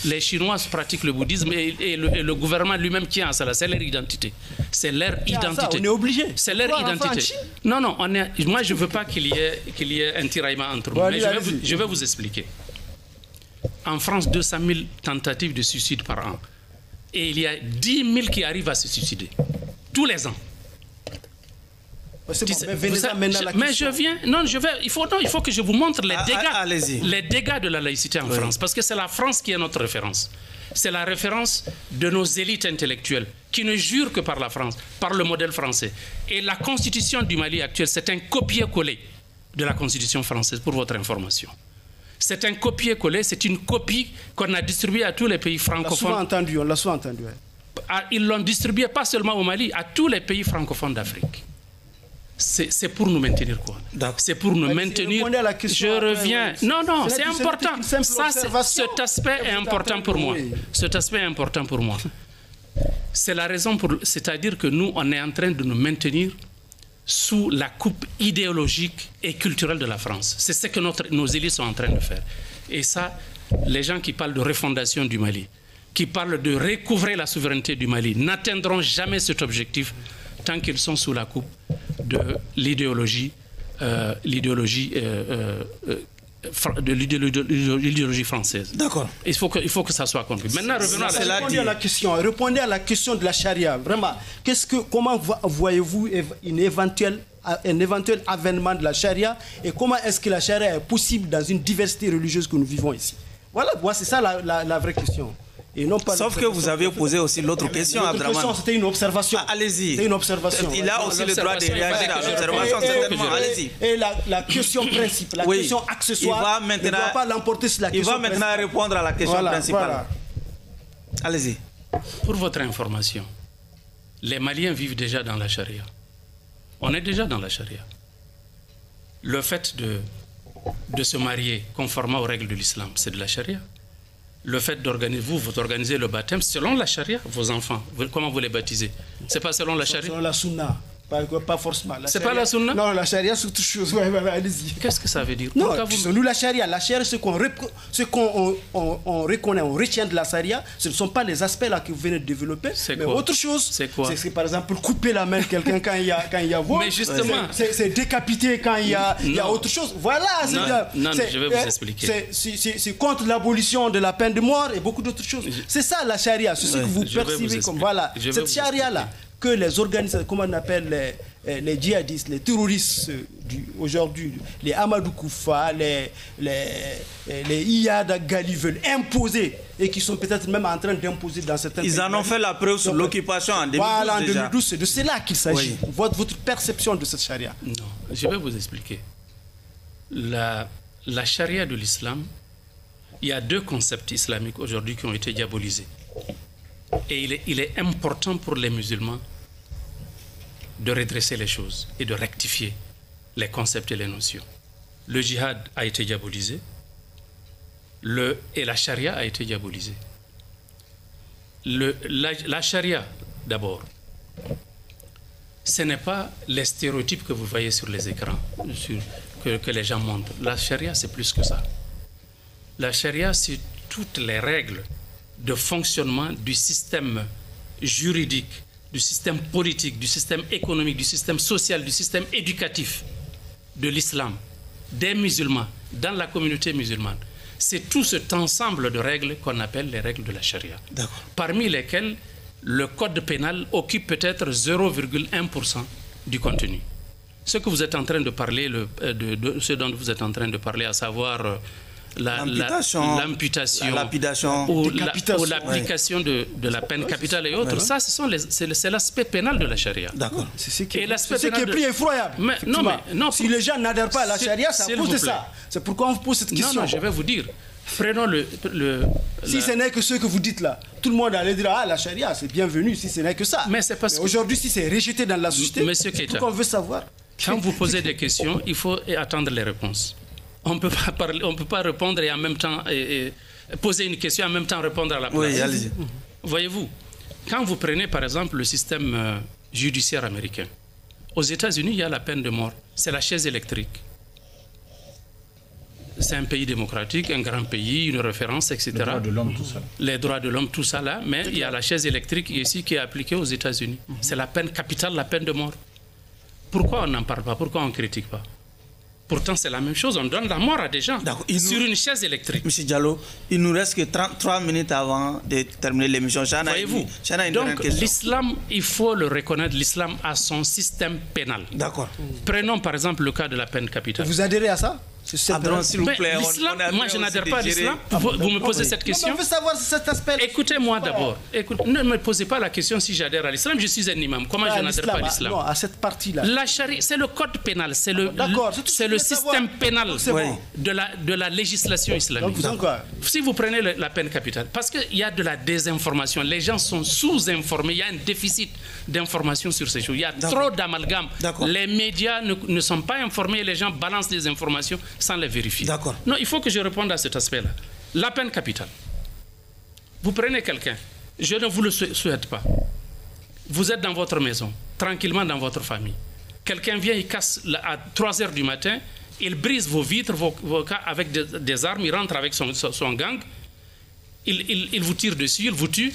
Les Chinois pratiquent le bouddhisme et le gouvernement lui-même tient à ça. C'est leur identité. C'est leur identité. Ça, on est obligé. C'est leur identité. Non, moi je ne veux pas qu'il y ait un tiraillement entre nous. Bon, mais je vais vous expliquer. En France, 200 000 tentatives de suicide par an. Et il y a 10 000 qui arrivent à se suicider. Tous les ans. Mais je viens. Non, il faut que je vous montre les dégâts de la laïcité en France. Parce que c'est la France qui est notre référence. C'est la référence de nos élites intellectuelles qui ne jurent que par la France, par le modèle français. Et la constitution du Mali actuelle, c'est un copier-coller de la constitution française, pour votre information. C'est un copier-coller, c'est une copie qu'on a distribuée à tous les pays francophones. On l'a souvent entendu. Ils l'ont distribuée pas seulement au Mali, à tous les pays francophones d'Afrique. C'est pour nous maintenir quoi? C'est pour nous maintenir. Je reviens. Non, c'est important. Cet aspect est important pour moi. Cet aspect est important pour moi. C'est la raison pour. C'est-à-dire que nous, on est en train de nous maintenir sous la coupe idéologique et culturelle de la France. C'est ce que nos élites sont en train de faire. Et ça, les gens qui parlent de refondation du Mali, qui parlent de recouvrer la souveraineté du Mali, n'atteindront jamais cet objectif tant qu'ils sont sous la coupe de l'idéologie française. D'accord. Il faut que ça soit compris. Maintenant, revenons à la question. Répondez à la question de la charia. Vraiment, comment voyez-vous un éventuel avènement de la charia et comment est-ce que la charia est possible dans une diversité religieuse que nous vivons ici? Voilà, c'est ça la vraie question. Et non pas. Sauf que vous avez posé aussi l'autre question, Abdraman. C'était une observation. Allez-y. C'était une observation. Il a aussi le droit de réagir à l'observation, certainement. Allez-y. Et la question principale, la question accessoire, ne doit pas l'emporter sur la question principale. Il va maintenant répondre à la question principale. Voilà. Allez-y. Pour votre information, les Maliens vivent déjà dans la charia. On est déjà dans la charia. Le fait de se marier conformément aux règles de l'islam, c'est de la charia. Le fait d'organiser, vous organisez le baptême selon la charia, vos enfants. Comment vous les baptisez? C'est pas selon la charia? Selon la sunna. Pas forcément. C'est pas la sunna? Non, la charia, c'est toute chose. Allez-y. Qu'est-ce que ça veut dire? Non, nous, la charia, ce qu'on reconnaît, on retient de la charia, ce ne sont pas les aspects là que vous venez de développer, mais autre chose. C'est quoi? C'est par exemple couper la main de quelqu'un quand il y a vol. Mais justement. C'est décapiter quand il y a autre chose. Voilà. Non, je vais vous expliquer. C'est contre l'abolition de la peine de mort et beaucoup d'autres choses. C'est ça la charia, c'est ce que vous percevez comme. Voilà. Cette charia-là. Que les organisations, comment on appelle les djihadistes, les terroristes aujourd'hui, les Amadou Koufa, les Iyad Gali veulent imposer et qui sont peut-être même en train d'imposer dans certains pays. Ils en ont fait la preuve sur l'occupation en 2012. Voilà, en 2012, c'est de cela qu'il s'agit. Oui. Votre perception de cette charia. Non, je vais vous expliquer. La charia de l'islam, il y a deux concepts islamiques aujourd'hui qui ont été diabolisés. Et il est important pour les musulmans de redresser les choses et de rectifier les concepts et les notions. Le djihad a été diabolisé et la charia a été diabolisée. La charia, d'abord, ce n'est pas les stéréotypes que vous voyez sur les écrans, que les gens montrent. La charia, c'est plus que ça. La charia, c'est toutes les règles de fonctionnement du système juridique, du système politique, du système économique, du système social, du système éducatif de l'islam, des musulmans, dans la communauté musulmane. C'est tout cet ensemble de règles qu'on appelle les règles de la charia. Parmi lesquelles le code pénal occupe peut-être 0,1% du contenu. Ce que vous êtes en train de parler, ce dont vous êtes en train de parler, à savoir l'amputation ou l'application de la peine capitale et autres, ça, c'est l'aspect pénal de la charia. D'accord. C'est ce qui est plus effroyable. Non, si les gens n'adhèrent pas à la charia, ça pose de ça. C'est pourquoi on vous pose cette question. Non, je vais vous dire. Prenons si ce n'est que ce que vous dites là, tout le monde allait dire la charia, c'est bienvenu si ce n'est que ça. Mais c'est parce que aujourd'hui, si c'est rejeté dans la société, c'est pourquoi on veut savoir. Quand vous posez des questions, il faut attendre les réponses. On ne peut pas répondre et en même temps poser une question et en même temps répondre à la place. Oui, allez-y. Voyez-vous, quand vous prenez par exemple le système judiciaire américain, Aux États-Unis, il y a la peine de mort. C'est la chaise électrique. C'est un pays démocratique, un grand pays, une référence, etc. Les droits de l'homme, tout ça. Les droits de l'homme, tout ça là. Mais il y a la chaise électrique ici qui est appliquée aux États-Unis. C'est la peine capitale, la peine de mort. Pourquoi on n'en parle pas? Pourquoi on ne critique pas? Pourtant, c'est la même chose. On donne la mort à des gens sur une chaise électrique. Monsieur Diallo, il nous reste que 33 minutes avant de terminer l'émission. Voyez-vous? Donc, l'islam, il faut le reconnaître, l'islam a son système pénal. D'accord. Prenons par exemple le cas de la peine capitale. Vous adhérez à ça? S'il vous plaît. Moi, je n'adhère pas à l'islam. Vous me posez cette question? On veut savoir cet aspect. Écoutez-moi d'abord. Ne me posez pas la question si j'adhère à l'islam. Je suis un imam. Comment je n'adhère pas à l'islam? Non, à cette partie-là. La charia, c'est le code pénal. C'est le système pénal de la législation islamique. Si vous prenez la peine capitale, parce qu'il y a de la désinformation. Les gens sont sous-informés. Il y a un déficit d'information sur ces choses. Il y a trop d'amalgame. Les médias ne sont pas informés. Les gens balancent des informations sans les vérifier. Non, il faut que je réponde à cet aspect-là. La peine capitale. Vous prenez quelqu'un, je ne vous le souhaite pas. Vous êtes dans votre maison, tranquillement dans votre famille. Quelqu'un vient, il casse à 3 heures du matin, il brise vos vitres, vos cas avec des armes, il rentre avec son gang, il vous tire dessus, il vous tue.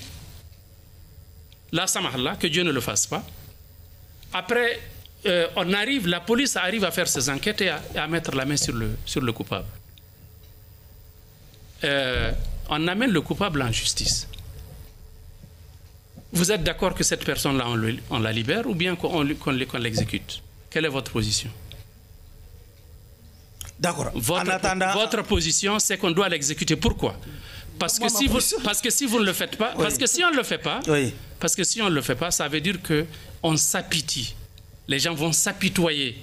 Là, samahallah, que Dieu ne le fasse pas. Après, la police arrive à faire ses enquêtes et à mettre la main sur le coupable. On amène le coupable en justice. Vous êtes d'accord que cette personne-là, on la libère ou bien qu'on l'exécute? Quelle est votre position? D'accord. Votre position, c'est qu'on doit l'exécuter. Pourquoi? Parce que si vous ne le faites pas, parce que si on ne le fait pas, parce que si on ne le fait pas, ça veut dire qu'on s'apitoie. Les gens vont s'apitoyer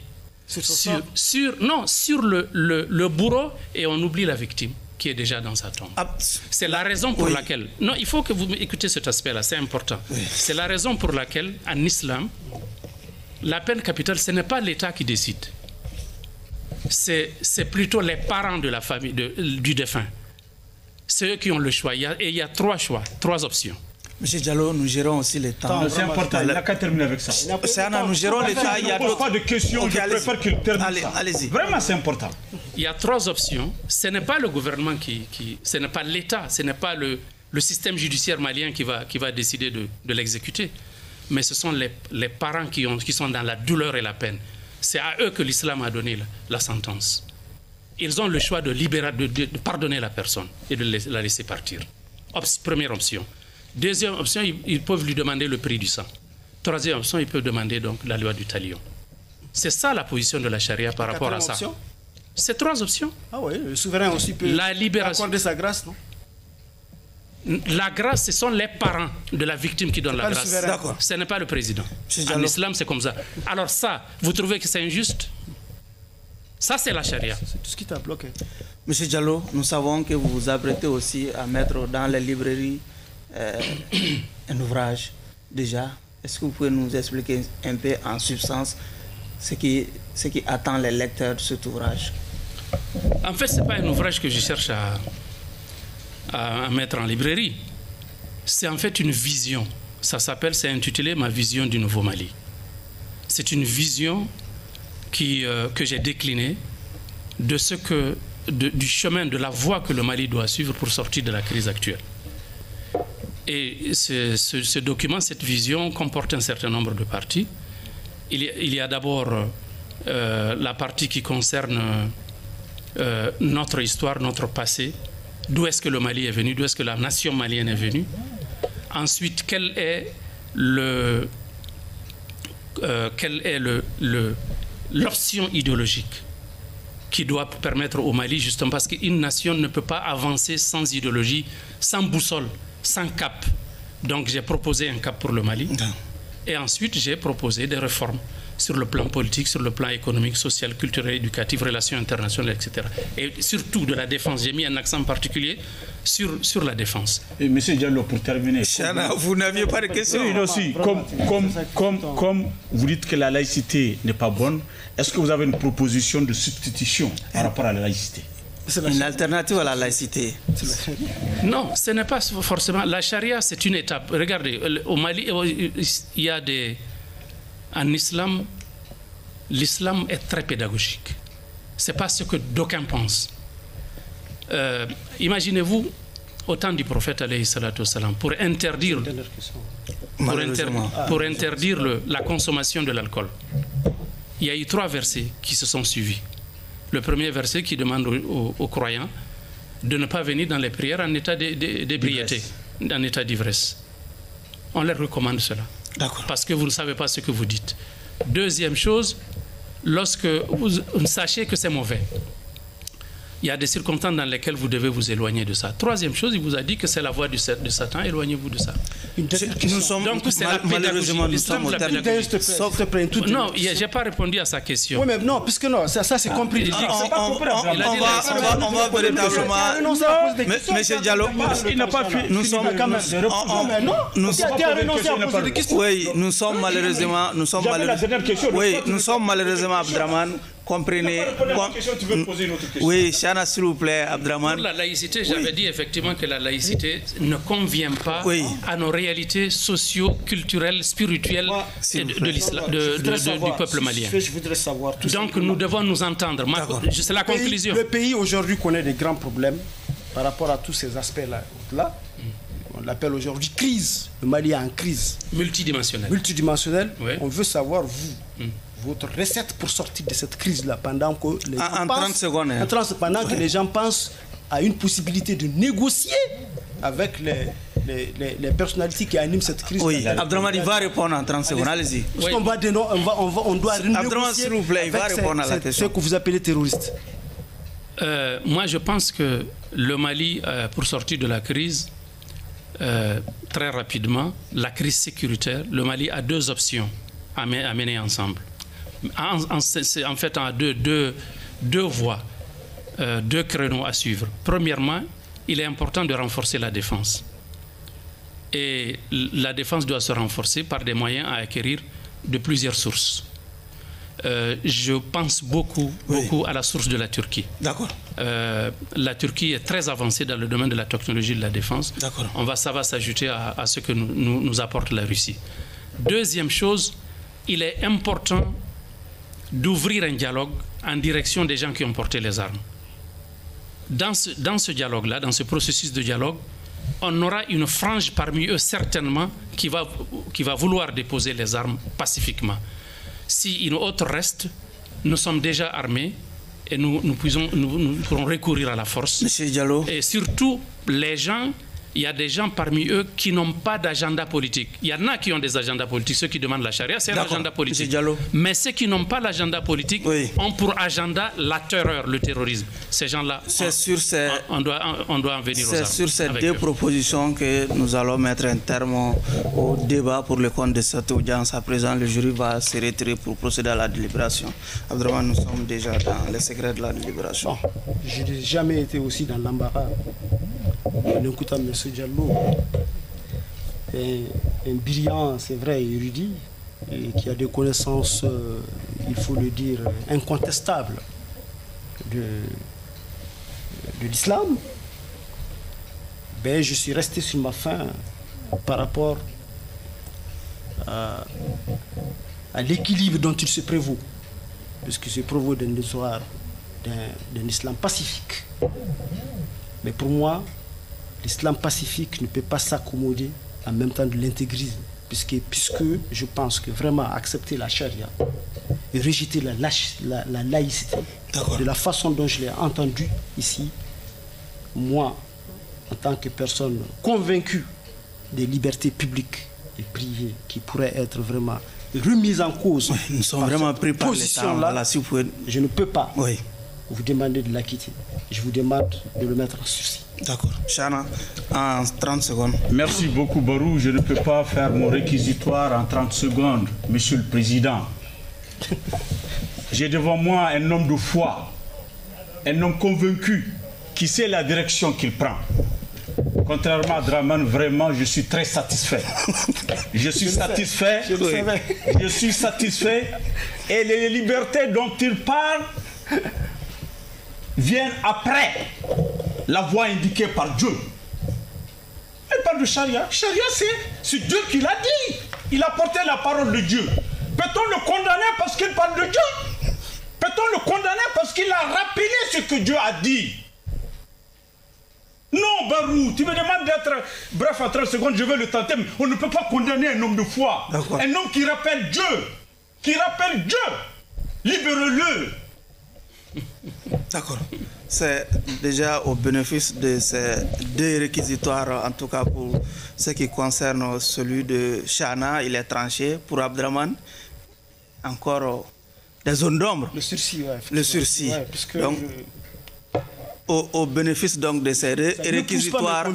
sur le bourreau et on oublie la victime qui est déjà dans sa tombe. C'est la raison pour laquelle... Non, il faut que vous écoutez cet aspect-là, c'est important. C'est la raison pour laquelle, en islam, la peine capitale, ce n'est pas l'État qui décide. C'est plutôt les parents de la famille, du défunt. C'est eux qui ont le choix. Et il y a 3 choix, 3 options. Monsieur Diallo, nous gérons aussi le temps. C'est important, il n'a qu'à terminer avec ça. Nous gérons le temps. Il n'y a pas de questions, je préfère qu'il termine ça. Allez-y. Vraiment, c'est important. Il y a 3 options. Ce n'est pas le gouvernement ce n'est pas l'État, ce n'est pas le système judiciaire malien qui va décider de l'exécuter. Mais ce sont les parents qui sont dans la douleur et la peine. C'est à eux que l'islam a donné la sentence. Ils ont le choix de pardonner la personne et de la laisser partir. Première option. Deuxième option, ils peuvent lui demander le prix du sang. Troisième option, ils peuvent demander donc la loi du talion. C'est ça la position de la charia par rapport à ça. C'est 3 options. Ah oui, le souverain aussi peut accorder sa grâce, non? La grâce, ce sont les parents de la victime qui donnent la grâce. Ce n'est pas le président. En islam, c'est comme ça. Alors ça, vous trouvez que c'est injuste? Ça, c'est la charia. C'est tout ce qui t'a bloqué. Monsieur Diallo, nous savons que vous vous apprêtez aussi à mettre dans les librairies un ouvrage déjà. Est-ce que vous pouvez nous expliquer un peu en substance ce qui attend les lecteurs de cet ouvrage? En fait, ce n'est pas un ouvrage que je cherche à mettre en librairie. C'est en fait une vision. C'est intitulé « Ma vision du Nouveau Mali ». C'est une vision que j'ai déclinée du chemin, de la voie que le Mali doit suivre pour sortir de la crise actuelle. Et ce document, cette vision, comporte un certain nombre de parties. Il y a d'abord la partie qui concerne notre histoire, notre passé. D'où est-ce que le Mali est venu? D'où est-ce que la nation malienne est venue? Ensuite, quelle est l'option idéologique qui doit permettre au Mali, justement, parce qu'une nation ne peut pas avancer sans idéologie, sans boussole, sans cap. Donc j'ai proposé un cap pour le Mali. Et ensuite j'ai proposé des réformes sur le plan politique, sur le plan économique, social, culturel, éducatif, relations internationales, etc. Et surtout de la défense. J'ai mis un accent particulier sur la défense. Et M. Diallo, pour terminer... Chana, vous n'aviez pas de questions? Oui, aussi, comme vous dites que la laïcité n'est pas bonne, est-ce que vous avez une proposition de substitution par rapport à la laïcité? Une alternative à la laïcité? Non, ce n'est pas forcément... La charia, c'est une étape. Regardez, au Mali, il y a en islam, l'islam est très pédagogique. Ce n'est pas ce que d'aucuns pensent. Imaginez-vous, au temps du prophète, alayhi salatu wassalam, pour interdire la consommation de l'alcool, il y a eu 3 versets qui se sont suivis. Le premier verset qui demande aux croyants de ne pas venir dans les prières en état d'ébriété, en état d'ivresse. On leur recommande cela. Parce que vous ne savez pas ce que vous dites. Deuxième chose, lorsque vous sachez que c'est mauvais, il y a des circonstances dans lesquelles vous devez vous éloigner de ça. Troisième chose, il vous a dit que c'est la voie de Satan, éloignez-vous de ça. Nous sommes, donc c'est la pédagogie. Non, je n'ai pas répondu à sa question. Oui, mais non, puisque non, ça c'est compris. On va véritablement... Monsieur Diallo, il n'a pas pu... Nous sommes malheureusement, Abdraman, comprenez... Oui, Chana, s'il vous plaît, Abdraman. Pour la laïcité, j'avais dit effectivement que la laïcité ne convient pas à nos réalités socio-culturelles, spirituelles du peuple malien. Je voudrais savoir tout ça. Donc nous devons nous entendre. C'est la conclusion. Le pays aujourd'hui connaît des grands problèmes par rapport à tous ces aspects-là. On l'appelle aujourd'hui crise. Le Mali est en crise. Multidimensionnelle. Oui. On veut savoir, votre recette pour sortir de cette crise-là pendant que les gens pensent, pendant que les gens pensent à une possibilité de négocier avec les personnalités qui animent cette crise. Oui, Abdraman, il va répondre en 30 secondes. Allez-y. Parce qu'on on doit renégocier s'il vous plaît, il va répondre à la question. Ce que vous appelez terroriste. Moi, je pense que le Mali, pour sortir de la crise, très rapidement, la crise sécuritaire, le Mali a 2 options à mener ensemble. En fait, on a deux voies, 2 créneaux à suivre. Premièrement, il est important de renforcer la défense. Et la défense doit se renforcer par des moyens à acquérir de plusieurs sources. Je pense beaucoup à la source de la Turquie. D'accord. La Turquie est très avancée dans le domaine de la technologie de la défense. D'accord. Ça va s'ajouter à ce que nous apporte la Russie. Deuxième chose, il est important d'ouvrir un dialogue en direction des gens qui ont porté les armes. Dans ce dialogue-là, dans ce processus de dialogue, on aura une frange parmi eux certainement qui va vouloir déposer les armes pacifiquement. Si une autre reste, nous sommes déjà armés et nous pourrons recourir à la force. Monsieur Diallo. Et surtout, les gens, il y a des gens parmi eux qui n'ont pas d'agenda politique. Il y en a qui ont des agendas politiques. Ceux qui demandent la charia, c'est un agenda politique. Mais ceux qui n'ont pas l'agenda politique ont pour agenda la terreur, le terrorisme. Ces gens-là, on doit en venir aux armes. C'est sur ces 2 propositions que nous allons mettre un terme au débat pour le compte de cette audience. À présent, le jury va se retirer pour procéder à la délibération. Abdraman, nous sommes déjà dans les secrets de la délibération. Je n'ai jamais été aussi dans l'embarras. En écoutant M. Diallo, un brillant, c'est vrai, érudit, et qui a des connaissances, il faut le dire, incontestables de l'islam, je suis resté sur ma faim par rapport à l'équilibre dont il se prévaut, puisqu'il se prévaut d'un histoire d'un islam pacifique. Mais pour moi, l'islam pacifique ne peut pas s'accommoder en même temps de l'intégrisme, puisque je pense que vraiment accepter la charia et rejeter la laïcité de la façon dont je l'ai entendu ici, moi, en tant que personne convaincue des libertés publiques et privées qui pourraient être vraiment remises en cause, nous sommes vraiment pris par l'État. Je ne peux pas vous demander de l'acquitter. Je vous demande de le mettre en sursis. D'accord. Chana, en 30 secondes. Merci beaucoup, Barou. Je ne peux pas faire mon réquisitoire en 30 secondes, Monsieur le Président. J'ai devant moi un homme de foi, un homme convaincu, qui sait la direction qu'il prend. Contrairement à Draman, vraiment, je suis très satisfait. Je suis satisfait. Je suis satisfait. Et les libertés dont il parle viennent après la voie indiquée par Dieu. Il parle de charia. Charia, c'est Dieu qui l'a dit. Il a porté la parole de Dieu. Peut-on le condamner parce qu'il parle de Dieu? parce qu'il a rappelé ce que Dieu a dit. Non, Barou, tu me demandes d'être bref en 30 secondes, je vais le tenter, mais on ne peut pas condamner un homme de foi. Un homme qui rappelle Dieu. Libère-le. D'accord. C'est déjà au bénéfice de ces deux réquisitoires, en tout cas pour ce qui concerne celui de Chana, il est tranché. Pour Abdraman, encore des zones d'ombre. Le sursis, ouais. Le sursis. Ouais, puisque donc, au bénéfice donc de ces réquisitoires,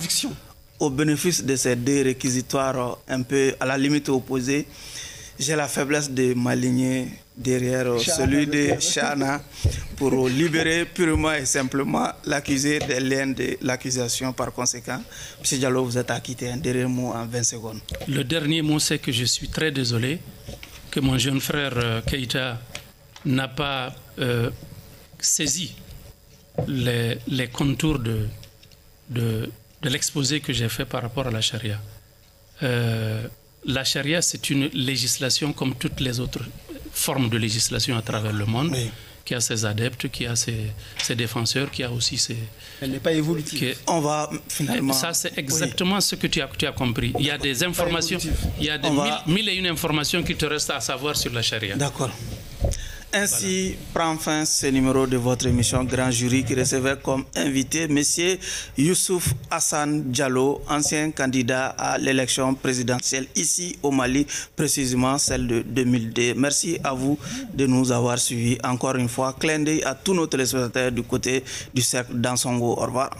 au bénéfice de ces deux réquisitoires un peu à la limite opposée, j'ai la faiblesse de m'aligner derrière celui de Chana pour libérer purement et simplement l'accusé des liens de l'accusation. Par conséquent, M. Diallo, vous êtes acquitté. Un dernier mot en 20 secondes. Le dernier mot, c'est que je suis très désolé que mon jeune frère Keïta n'a pas saisi les contours de l'exposé que j'ai fait par rapport à la charia. La charia, c'est une législation comme toutes les autres formes de législation à travers le monde, oui, qui a ses adeptes, qui a ses défenseurs, qui a aussi ses... Elle n'est pas évolutive. On va finalement... Ça, c'est exactement ce que tu as compris. Il y a des informations, il y a des mille et une informations qui te restent à savoir sur la charia. D'accord. Ainsi prend fin ce numéro de votre émission Grand Jury qui recevait comme invité M. Youssouf Hassan Diallo, ancien candidat à l'élection présidentielle ici au Mali, précisément celle de 2002. Merci à vous de nous avoir suivis. Encore une fois, clin d'œil à tous nos téléspectateurs du côté du cercle d'Ansongo. Au revoir.